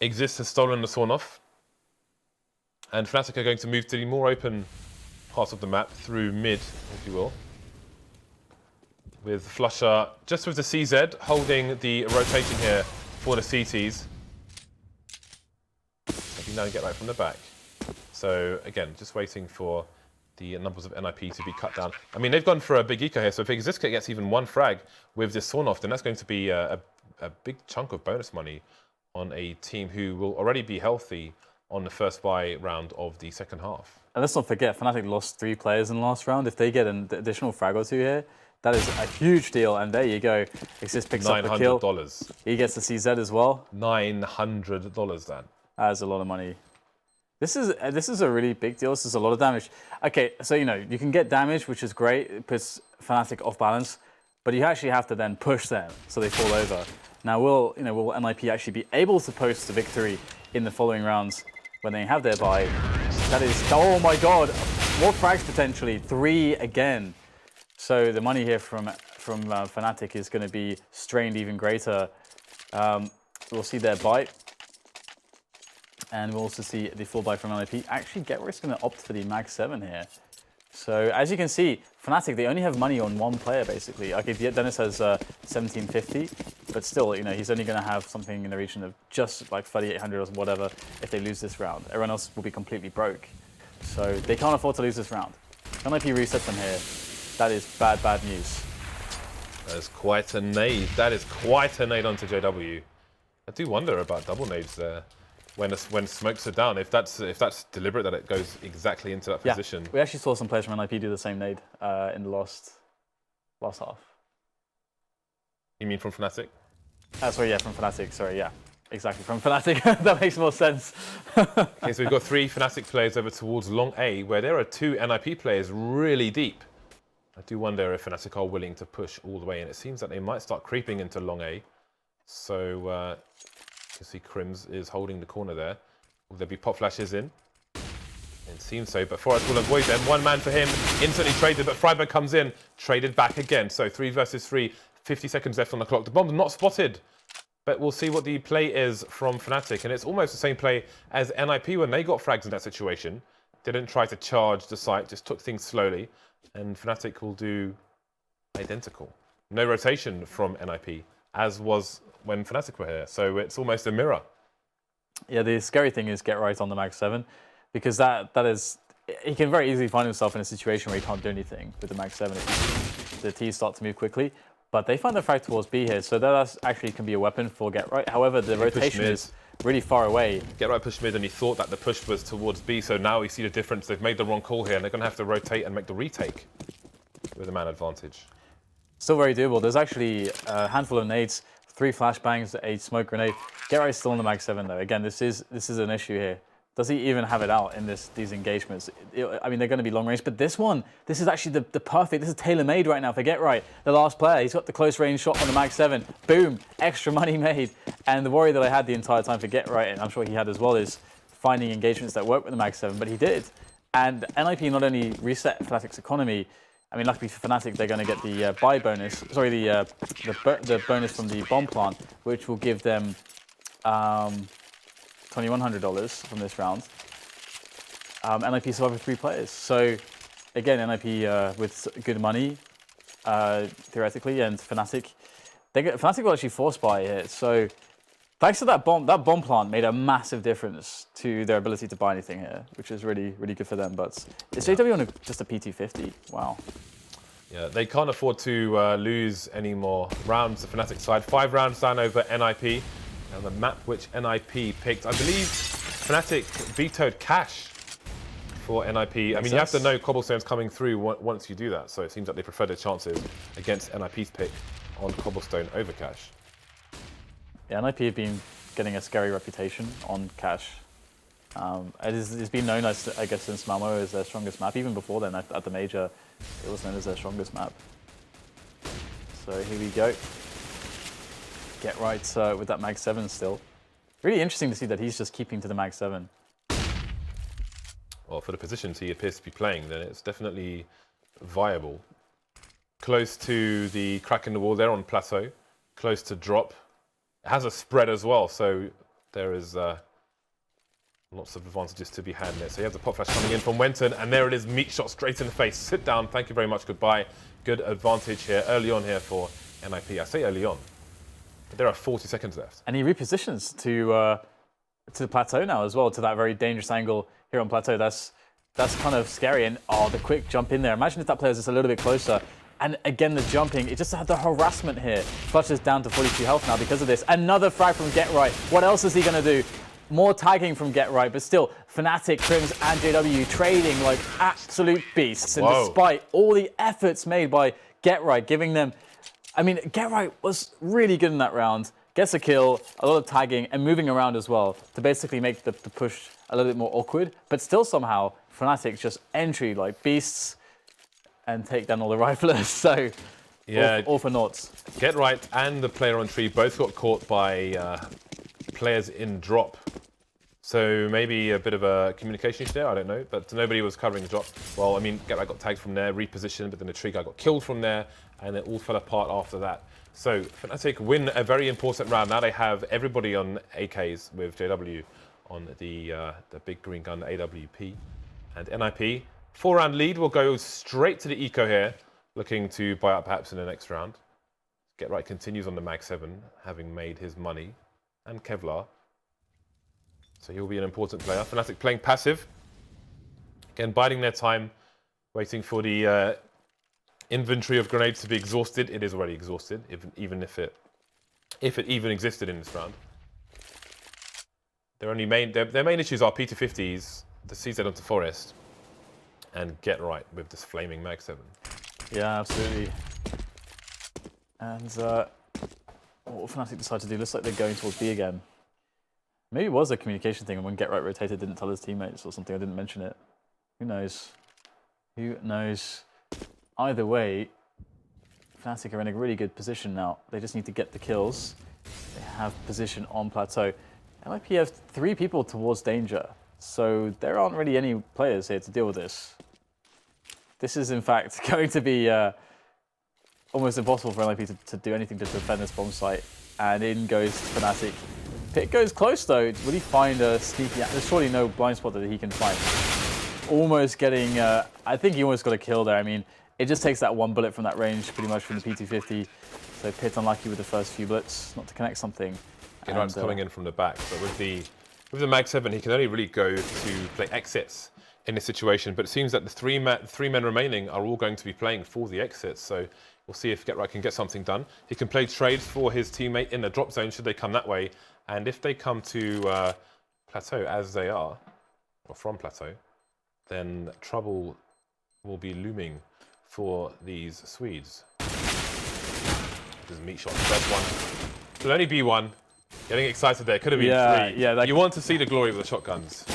Xizt has stolen the sawn-off. And Fnatic are going to move to the more open parts of the map through mid, if you will. With flusha just with the CZ holding the rotation here for the CTs. I can now get right from the back. So again, just waiting for the numbers of NiP to be cut down. I mean, they've gone for a big eco here, so if Xizt gets even 1 frag with this sawn-off, then that's going to be a big chunk of bonus money on a team who will already be healthy on the first buy round of the second half. And let's not forget, Fnatic lost 3 players in the last round. If they get an additional frag or 2 here, that is a huge deal. And there you go. Xizt picks up the kill. $900. He gets the CZ as well. $900, Dan. That's a lot of money. This is a really big deal. This is a lot of damage. Okay, so you can get damage, which is great. It puts Fnatic off balance, but you actually have to then push them so they fall over. Now, will NiP actually be able to post the victory in the following rounds when they have their buy? That is, oh my god, more frags potentially, 3 again. So the money here from Fnatic is going to be strained even greater. We'll see their buy. And we'll also see the full buy from NiP. Actually, Getworth's going to opt for the Mag 7 here. So as you can see, Fnatic, they only have money on 1 player, basically. Okay, Dennis has 1750, but still, he's only going to have something in the region of just like 3,800 or whatever if they lose this round. Everyone else will be completely broke. So they can't afford to lose this round. NiP reset them here. That is bad, bad news. That is quite a nade. That is quite a nade onto JW. I do wonder about double nades there. When smokes are down, if that's deliberate, that it goes exactly into that position. We actually saw some players from NiP do the same nade in the last half. You mean from Fnatic? Sorry, yeah, from Fnatic. Sorry, yeah, exactly, from Fnatic. That makes more sense. Okay, so we've got 3 Fnatic players over towards long A, where there are 2 NiP players really deep. I do wonder if Fnatic are willing to push all the way in. It seems that they might start creeping into long A. So you can see KRIMZ is holding the corner there. Will there be pop flashes in? It seems so, but Forrest will avoid them. One man for him, instantly traded, but Friberg comes in, traded back again. So 3 versus 3, 50 seconds left on the clock. The bomb's not spotted, but we'll see what the play is from Fnatic. And it's almost the same play as NiP when they got frags in that situation. Didn't try to charge the site, just took things slowly. And Fnatic will do identical. No rotation from NiP, as was when Fnatic were here. So it's almost a mirror. Yeah, the scary thing is get right on the Mag 7, because that is, he can very easily find himself in a situation where he can't do anything with the Mag 7 if the T's start to move quickly. But they find the frag towards B here, so that actually can be a weapon for get right. However, the rotation is really far away. Get right push mid, and he thought that the push was towards B, so now we see the difference. They've made the wrong call here, and they're going to have to rotate and make the retake with a man advantage. Still very doable. There's actually a handful of nades, 3 flashbangs, a smoke grenade. Get right's still on the Mag 7 though. Again, this is an issue here. Does he even have it out in these engagements? I mean, they're going to be long range, but this is actually the perfect, this is tailor-made right now for Get Right. The last player, he's got the close range shot on the Mag 7. Boom, extra money made. And the worry that I had the entire time for Get Right, and I'm sure he had as well, is finding engagements that work with the Mag 7, but he did. And NiP not only reset Fnatic's economy, I mean, luckily for Fnatic, they're going to get the buy bonus, sorry, the bonus from the bomb plant, which will give them $2,100 from this round. NiP survived with 3 players. So again, NiP with good money, theoretically, and Fnatic. Fnatic will actually force buy here. So thanks to that bomb plant made a massive difference to their ability to buy anything here, which is really, really good for them. But is JW on just a PT50? Wow. Yeah, they can't afford to lose any more rounds. The Fnatic side, 5 rounds down over NiP. And the map which NiP picked, I believe Fnatic vetoed cash for NiP. I mean, you have to know Cobblestone's coming through once you do that. So it seems like they prefer their chances against NiP's pick on Cobblestone over cash. Yeah, NiP have been getting a scary reputation on cash. It's been known as, I guess, since Malmo as their strongest map. Even before then, at the major, it was known as their strongest map. So here we go. Get right with that Mag 7 still. Really interesting to see that he's just keeping to the Mag 7. Well, for the positions he appears to be playing, then it's definitely viable. Close to the crack in the wall there on plateau. Close to drop. It has a spread as well, so there is lots of advantages to be had there. So you have the pop flash coming in from wenton, and there it is, meat shot straight in the face. Sit down, thank you very much, goodbye. Good advantage here, early on here for NiP. I say early on. But there are 40 seconds left. And he repositions to the plateau now as well, to that very dangerous angle here on plateau. That's kind of scary. And the quick jump in there. Imagine if that player is just a little bit closer. And again, the jumping, it just had the harassment here. Flush is down to 42 health now because of this. Another frag from Get Right. What else is he going to do? More tagging from Get Right, but still, Fnatic, KRIMZ, and JW trading like absolute beasts. And despite all the efforts made by Get Right, giving them, I mean, Get Right was really good in that round. Gets a kill, a lot of tagging, and moving around as well to basically make the push a little bit more awkward. But still somehow, Fnatic just entry like beasts and take down all the riflers. So, yeah, all for naught. Get Right and the player on tree both got caught by players in drop. So maybe a bit of a communication issue there, I don't know. But nobody was covering the drop. Well, I mean, Get Right got tagged from there, repositioned, but then the tree guy got killed from there, and it all fell apart after that. So Fnatic win a very important round. Now they have everybody on AKs with JW on the big green gun, the AWP. And NiP, 4-round lead, will go straight to the eco here, looking to buy up perhaps in the next round. Get Right continues on the Mag 7, having made his money. And Kevlar. So he'll be an important player. Fnatic playing passive. Again, biding their time, waiting for the inventory of grenades to be exhausted. It is already exhausted, even if it even existed in this round. Their main issues are PT50s, the CZ onto Forest, and Get Right with this flaming Mag 7. Yeah, absolutely. And what will Fnatic decide to do? Looks like they're going towards B again. Maybe it was a communication thing, and when Get Right rotated, didn't tell his teammates or something. I didn't mention it. Who knows? Who knows? Either way, Fnatic are in a really good position now. They just need to get the kills. They have position on plateau. NiP have 3 people towards danger, so there aren't really any players here to deal with this. This is in fact going to be almost impossible for NiP to do anything to defend this bomb site. And in goes Fnatic. Pit goes close though. Will he find a sneaky? There's surely no blind spot that he can find. Almost getting, I think he almost got a kill there. I mean, it just takes that 1 bullet from that range, pretty much from the P250. So Pit unlucky with the first few bullets, not to connect something. Edman's coming in from the back, but with the Mag 7, he can only really go to play exits in this situation. But it seems that the three men remaining are all going to be playing for the exits. So we'll see if GeT_RiGhT can get something done. He can play trades for his teammate in the drop zone should they come that way. And if they come to plateau as they are, or from plateau, then trouble will be looming for these Swedes. There's a meat shot, first one. It'll only be one. Getting excited there, could have been 3. Yeah, you want to see the glory of the shotguns.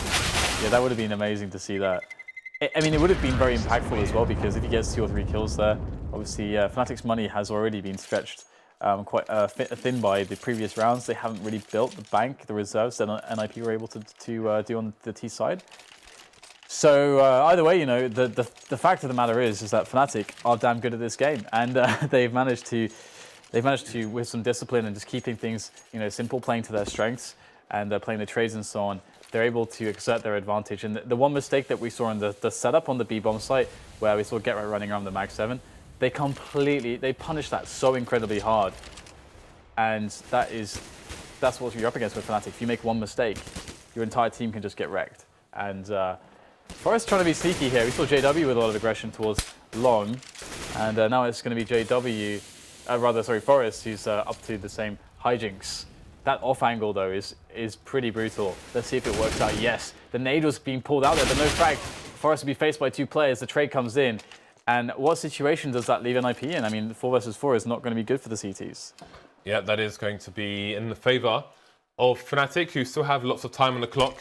Yeah, that would have been amazing to see that. I mean, it would have been very impactful as well, because if he gets 2 or 3 kills there, obviously Fnatic's money has already been stretched quite thin by the previous rounds. They haven't really built the bank, the reserves that NiP were able to do on the T side. So either way, you know, the fact of the matter is that Fnatic are damn good at this game, and they've managed to with some discipline and just keeping things, you know, simple, playing to their strengths and playing the trades and so on. They're able to exert their advantage. And the one mistake that we saw in the setup on the B bomb site, where we saw GeT_RiGhT running around the Mag 7, they punished that so incredibly hard. And that's what you're up against with Fnatic. If you make one mistake, your entire team can just get wrecked. And Forest trying to be sneaky here. We saw JW with a lot of aggression towards long, and now it's going to be Forest who's up to the same hijinks. That off angle though is pretty brutal. Let's see if it works out. Yes, the nade was being pulled out there, but no frag. Forest will be faced by 2 players. The trade comes in, and what situation does that leave NiP in? I mean, 4 versus 4 is not going to be good for the CTs. Yeah, that is going to be in the favour of Fnatic, who still have lots of time on the clock.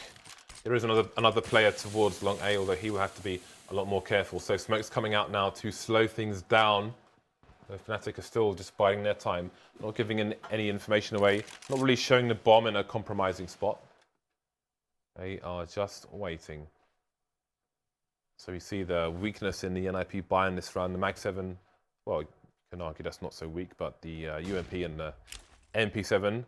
There is another player towards long A, although he will have to be a lot more careful. So smoke's coming out now to slow things down. Fnatic are still just biding their time, not giving any information away, not really showing the bomb in a compromising spot. They are just waiting. So we see the weakness in the NiP buy in this round. The Mag 7, well, you can argue that's not so weak, but the UMP and the MP7,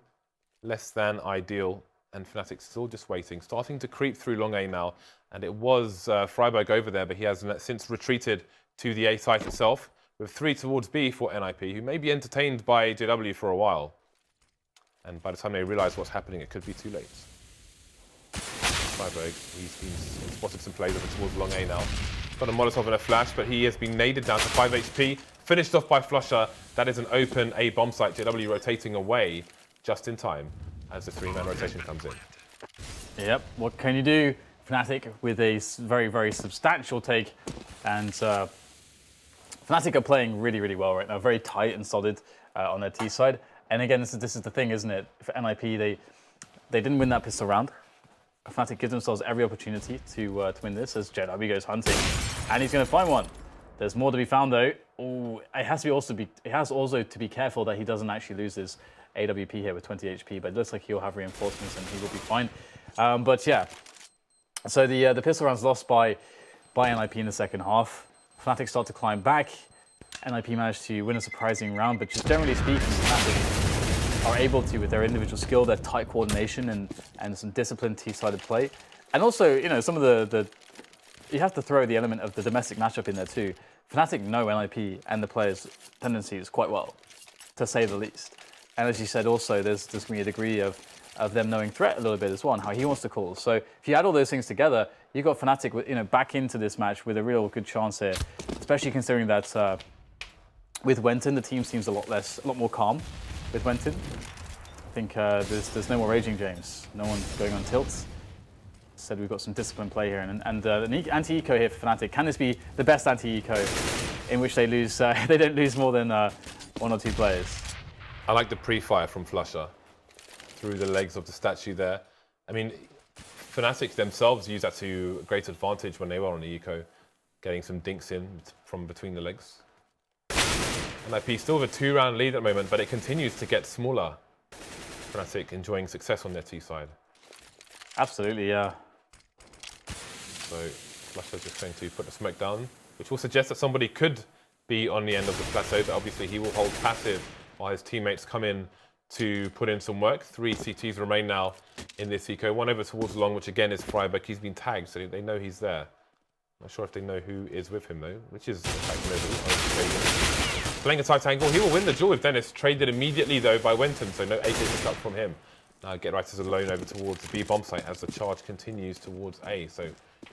less than ideal. And Fnatic still just waiting, starting to creep through long A now. And it was Friberg over there, but he has since retreated to the A site itself, with 3 towards B for NiP, who may be entertained by JW for a while. And by the time they realise what's happening, it could be too late. Friberg, he's spotted some plays over towards long A now. Got a Molotov and a flash, but he has been naded down to 5 HP. Finished off by flusha. That is an open A bomb site. JW rotating away just in time as the 3-man rotation comes in. Yep, what can you do? Fnatic with a very, very substantial take, and Fnatic are playing really, really well right now. Very tight and solid on their T side. And again, this is the thing, isn't it? For NiP, they didn't win that pistol round. Fnatic gives themselves every opportunity to win this as JW goes hunting, and he's going to find one. There's more to be found though. Ooh, it has also to be careful that he doesn't actually lose his AWP here with 20 HP, but it looks like he'll have reinforcements and he will be fine. But yeah, so the pistol round's lost by NiP in the second half. Fnatic start to climb back. NiP managed to win a surprising round, but just generally speaking, Fnatic are able to, with their individual skill, their tight coordination and some disciplined T-sided play. And also, you know, some of the you have to throw the element of the domestic matchup in there too. Fnatic know NiP and the players' tendencies quite well, to say the least. And as you said, also, there's going to be a degree of them knowing threat a little bit as well, and how he wants to call. So if you add all those things together, you've got Fnatic, you know, back into this match with a real good chance here, especially considering that with wenton, the team seems a lot more calm with wenton. I think there's no more raging, James. No one going on tilts. Said we've got some disciplined play here, and an anti-eco here for Fnatic. Can this be the best anti-eco in which they lose? They don't lose more than 1 or 2 players. I like the pre-fire from flusha through the legs of the statue there. I mean, Fnatic themselves used that to great advantage when they were on the eco, getting some dinks in from between the legs. NiP still with a 2-round lead at the moment, but it continues to get smaller. Fnatic enjoying success on their T side. Absolutely, yeah. So flusha's just going to put the smoke down, which will suggest that somebody could be on the end of the plateau, but obviously he will hold passive while his teammates come in to put in some work. 3 CTs remain now in this eco. One over towards long, which again is Friberg. He's been tagged, so they know he's there. Not sure if they know who is with him though, which is playing a tight angle. He will win the duel with Dennis. Traded immediately though by wenton, so no AK pickup from him. Now Get Right is alone over towards the B bomb site as the charge continues towards A. So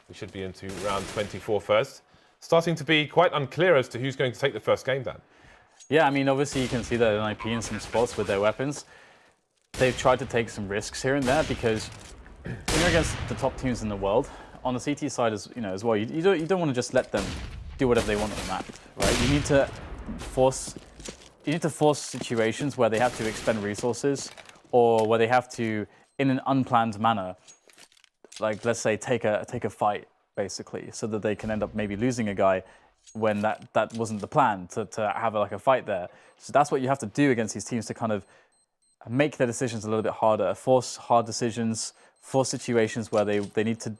we should be into round 24 first. Starting to be quite unclear as to who's going to take the first game, Dan. Yeah, I mean, obviously you can see that NiP in some spots with their weapons. They've tried to take some risks here and there because when you're against the top teams in the world, on the CT side as well, you don't want to just let them do whatever they want on the map, right? You need to force situations where they have to expend resources or where they have to, in an unplanned manner, like let's say take a fight basically, so that they can end up maybe losing a guy when that wasn't the plan to have like a fight there. So that's what you have to do against these teams to kind of make their decisions a little bit harder, force hard decisions, force situations where they need to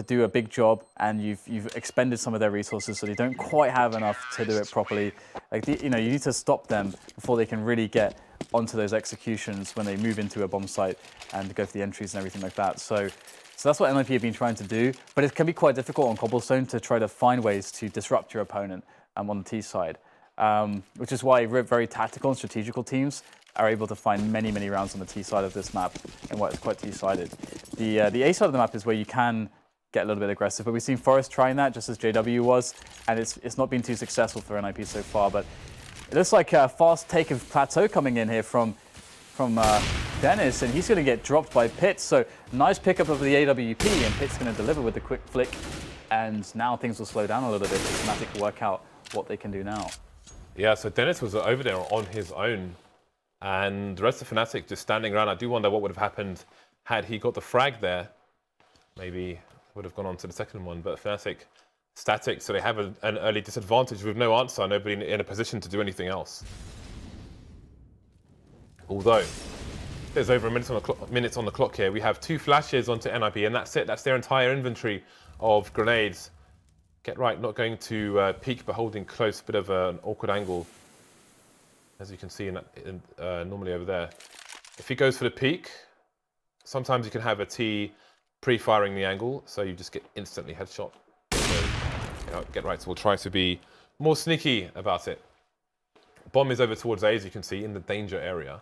do a big job and you've expended some of their resources so they don't quite have enough to do it properly. Like you need to stop them before they can really get onto those executions when they move into a bomb site and go for the entries and everything like that. So that's what NiP have been trying to do, but it can be quite difficult on Cobblestone to try to find ways to disrupt your opponent on the T side, which is why very tactical and strategical teams are able to find many rounds on the T side of this map and what is quite T-sided. The A side of the map is where you can get a little bit aggressive, but we've seen Forest trying that just as JW was, and it's not been too successful for NiP so far, but it looks like a fast take of plateau coming in here from Dennis, and he's going to get dropped by pyth. So nice pickup of the AWP, and pyth's going to deliver with the quick flick, and now things will slow down a little bit. Fnatic will work out what they can do now. Yeah, so Dennis was over there on his own, and the rest of Fnatic just standing around. I do wonder what would have happened had he got the frag there. Maybe would have gone on to the second one, but Fnatic static, so they have an early disadvantage with no answer, nobody in a position to do anything else. Although there's over a minute on the clock here, we have 2 flashes onto NiP, and that's it. That's their entire inventory of grenades. Get Right not going to peek, but holding close, bit of an awkward angle, as you can see normally over there. If he goes for the peek, sometimes you can have a T pre-firing the angle, so you just get instantly headshot. So, Get Right will try to be more sneaky about it. Bomb is over towards A, as you can see, in the danger area,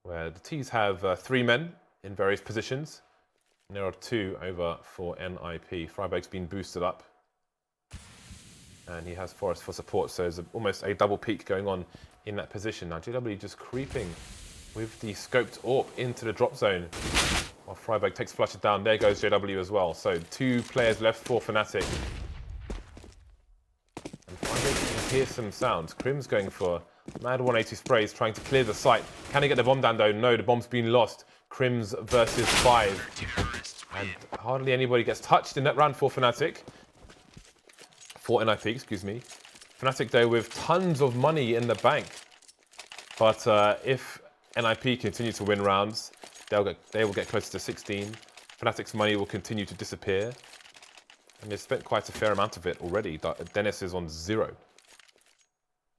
where the T's have 3 men in various positions, and there are 2 over for NiP. Friberg's been boosted up, and he has Forest for support, so there's almost a double peek going on in that position. Now JW just creeping with the scoped AWP into the drop zone, while Friberg takes flushes down. There goes JW as well. So 2 players left for Fnatic. And Friberg can hear some sounds. KRIMZ going for mad 180 sprays, trying to clear the site. Can he get the bomb down though? No, the bomb's been lost. KRIMZ versus 5. And hardly anybody gets touched in that round for Fnatic. For NiP, excuse me. Fnatic though with tons of money in the bank. But if NiP continue to win rounds, they will get closer to 16. Fnatic's money will continue to disappear. And they've spent quite a fair amount of it already. Dennis is on 0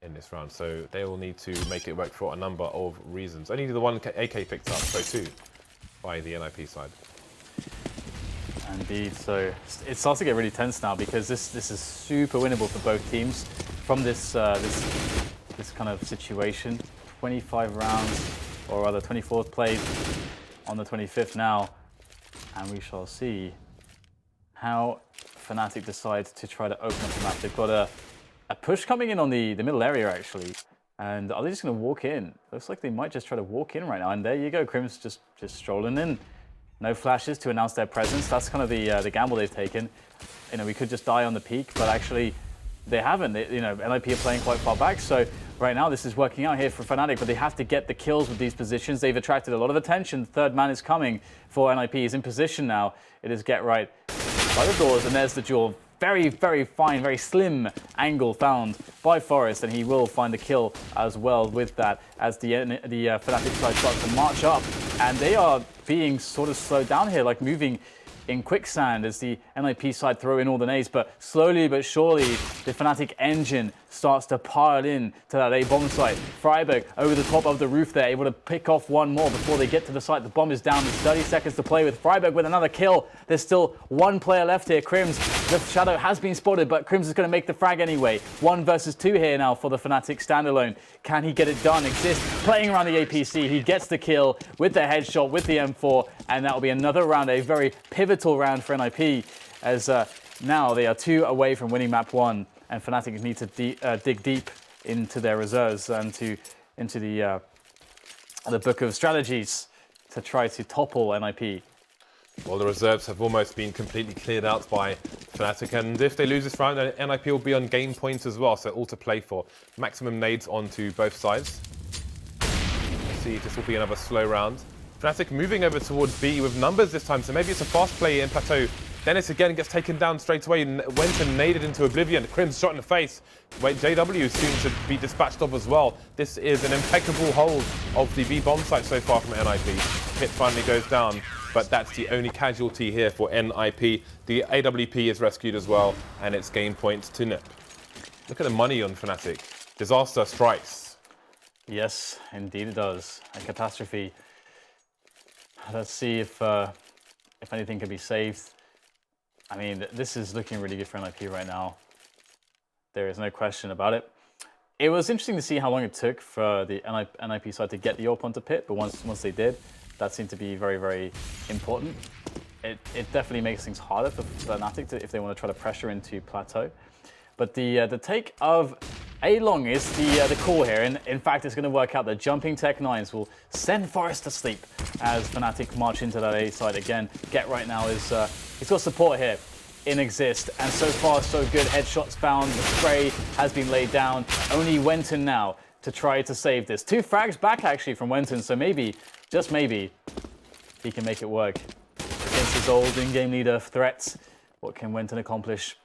in this round, so they will need to make it work for a number of reasons. Only the 1 AK picked up, so 2 by the NiP side. Indeed, so it starts to get really tense now because this is super winnable for both teams from this kind of situation. 25 rounds, or rather 24th played on the 25th now, and we shall see how Fnatic decide to try to open up the map. They've got a push coming in on the middle area actually, and are they just going to walk in? Looks like they might just try to walk in right now, and there you go, KRIMZ just strolling in. No flashes to announce their presence. That's kind of the gamble they've taken. We could just die on the peak, but actually they haven't. NiP are playing quite far back, so right now this is working out here for Fnatic, but they have to get the kills with these positions. They've attracted a lot of attention. Third man is coming for NiP. He's in position now. It is Get Right by the doors, and there's the duel. very, very fine, very slim angle found by f0rest, and he will find the kill as well with that as the Fnatic side starts to march up, and they are being sort of slowed down here, like moving in quicksand as the NiP side throw in all the nades, but slowly but surely the Fnatic engine starts to pile in to that A bomb site. Friberg over the top of the roof there, able to pick off one more before they get to the site. The bomb is down, there's 30 seconds to play with. Friberg with another kill. There's still one player left here, KRIMZ. The shadow has been spotted, but KRIMZ is going to make the frag anyway. 1 versus 2 here now for the Fnatic standalone. Can he get it done? Xizt playing around the APC. He gets the kill with the headshot, with the M4, and that will be another round, a very pivotal round for NiP, as now they are 2 away from winning map 1, and Fnatic need to dig deep into their reserves and into the book of strategies to try to topple NiP. Well, the reserves have almost been completely cleared out by Fnatic, and if they lose this round, then NiP will be on game points as well, so all to play for. Maximum nades onto both sides. Let's see if this will be another slow round. Fnatic moving over towards B with numbers this time, so maybe it's a fast play in plateau. Dennis again gets taken down straight away, wenton naded into oblivion. KRIMZ shot in the face. JW soon to be dispatched of as well. This is an impeccable hold of the B bomb site so far from NiP. Hit finally goes down, but that's the only casualty here for NiP. The AWP is rescued as well, and it's game points to NiP. Look at the money on Fnatic. Disaster strikes. Yes, indeed it does. A catastrophe. Let's see if anything can be saved. I mean, this is looking really good for NiP right now. There is no question about it. It was interesting to see how long it took for the NiP side to get the AWP onto pit, but once they did, that seemed to be very, very important. It definitely makes things harder for Fnatic if they want to try to pressure into plateau. But the take of A-Long is the call here, and in fact it's going to work out. The jumping Tech 9s will send f0rest to sleep as Fnatic march into that A side again. Get right now is he's got support here in Xizt, and so far so good. Headshots found, the spray has been laid down. Only wenton now to try to save this. 2 frags back actually from wenton, so maybe, just maybe, he can make it work against his old in-game leader threats. What can wenton accomplish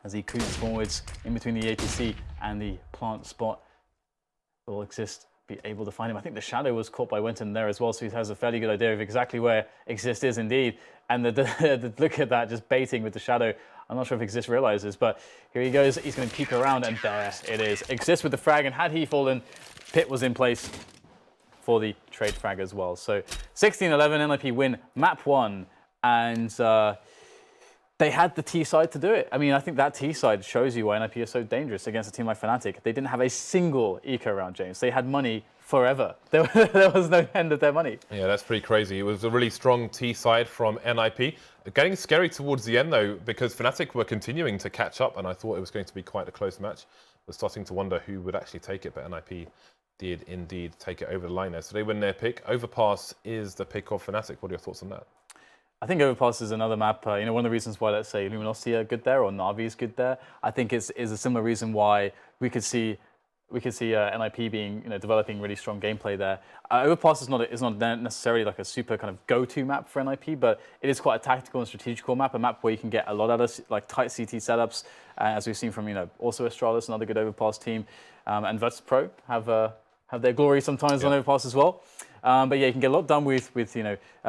as he creeps forwards in between the APC and the plant spot? Will Xizt be able to find him? I think the shadow was caught by wenton there as well, so he has a fairly good idea of exactly where Xizt is indeed. And the look at that, just baiting with the shadow. I'm not sure if Xizt realizes, but here he goes. He's going to peek around, and there it is. Xizt with the frag, and had he fallen, pit was in place for the trade frag as well. So 16-11, NiP win map 1, and they had the T side to do it. I mean, I think that T side shows you why NiP is so dangerous against a team like Fnatic. They didn't have a single eco round, James. They had money forever. There was no end of their money. Yeah, that's pretty crazy. It was a really strong T side from NiP. Getting scary towards the end though, because Fnatic were continuing to catch up, and I thought it was going to be quite a close match. I was starting to wonder who would actually take it, but NiP did indeed take it over the line there. So they win their pick. Overpass is the pick of Fnatic. What are your thoughts on that? I think Overpass is another map. One of the reasons why, let's say, Luminosity are good there or Na'Vi is good there, I think is a similar reason why we could see NiP being, developing really strong gameplay there. Overpass is not necessarily like a super kind of go-to map for NiP, but it is quite a tactical and strategical map, a map where you can get a lot out of like tight CT setups, as we've seen from also Astralis, another good Overpass team, and Virtus.pro have their glory sometimes on Overpass as well. But yeah, you can get a lot done with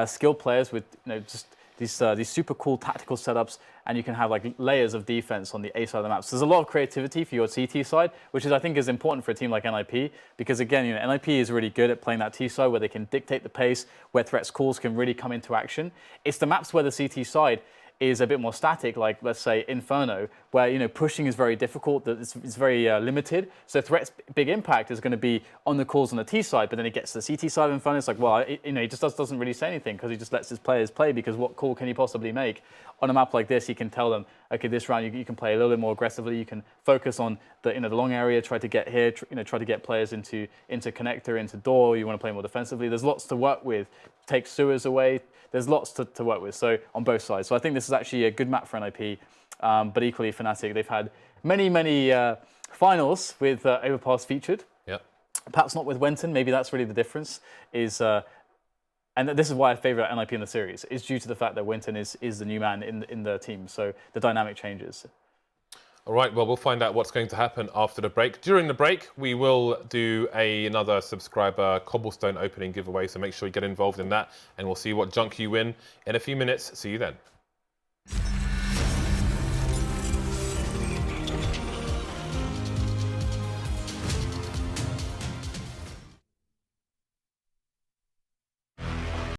skilled players with just these super cool tactical setups, and you can have like layers of defense on the A side of the map. So there's a lot of creativity for your CT side, which I think is important for a team like NiP, because again, NiP is really good at playing that T side where they can dictate the pace, where threats calls can really come into action. It's the maps where the CT side is a bit more static, like let's say Inferno, where pushing is very difficult, that it's very limited. So threats big impact is going to be on the calls on the T side, but then it gets to the CT side of Inferno. It's like, well, he just doesn't really say anything because he just lets his players play, because what call can he possibly make? On a map like this, he can tell them, okay, this round you can play a little bit more aggressively. You can focus on the the long area, try to get here, try to get players into connector, into door. You want to play more defensively. There's lots to work with. Take sewers away. There's lots to work with, so on both sides. So I think this is actually a good map for NiP, but equally Fnatic. They've had many finals with Overpass featured. Yeah. Perhaps not with wenton. Maybe that's really the difference. Is And this is why I favour NiP in the series, is due to the fact that wenton is the new man in the team, so the dynamic changes. All right, well, we'll find out what's going to happen after the break. During the break, we will do another subscriber Cobblestone opening giveaway, so make sure you get involved in that, and we'll see what junk you win in a few minutes. See you then.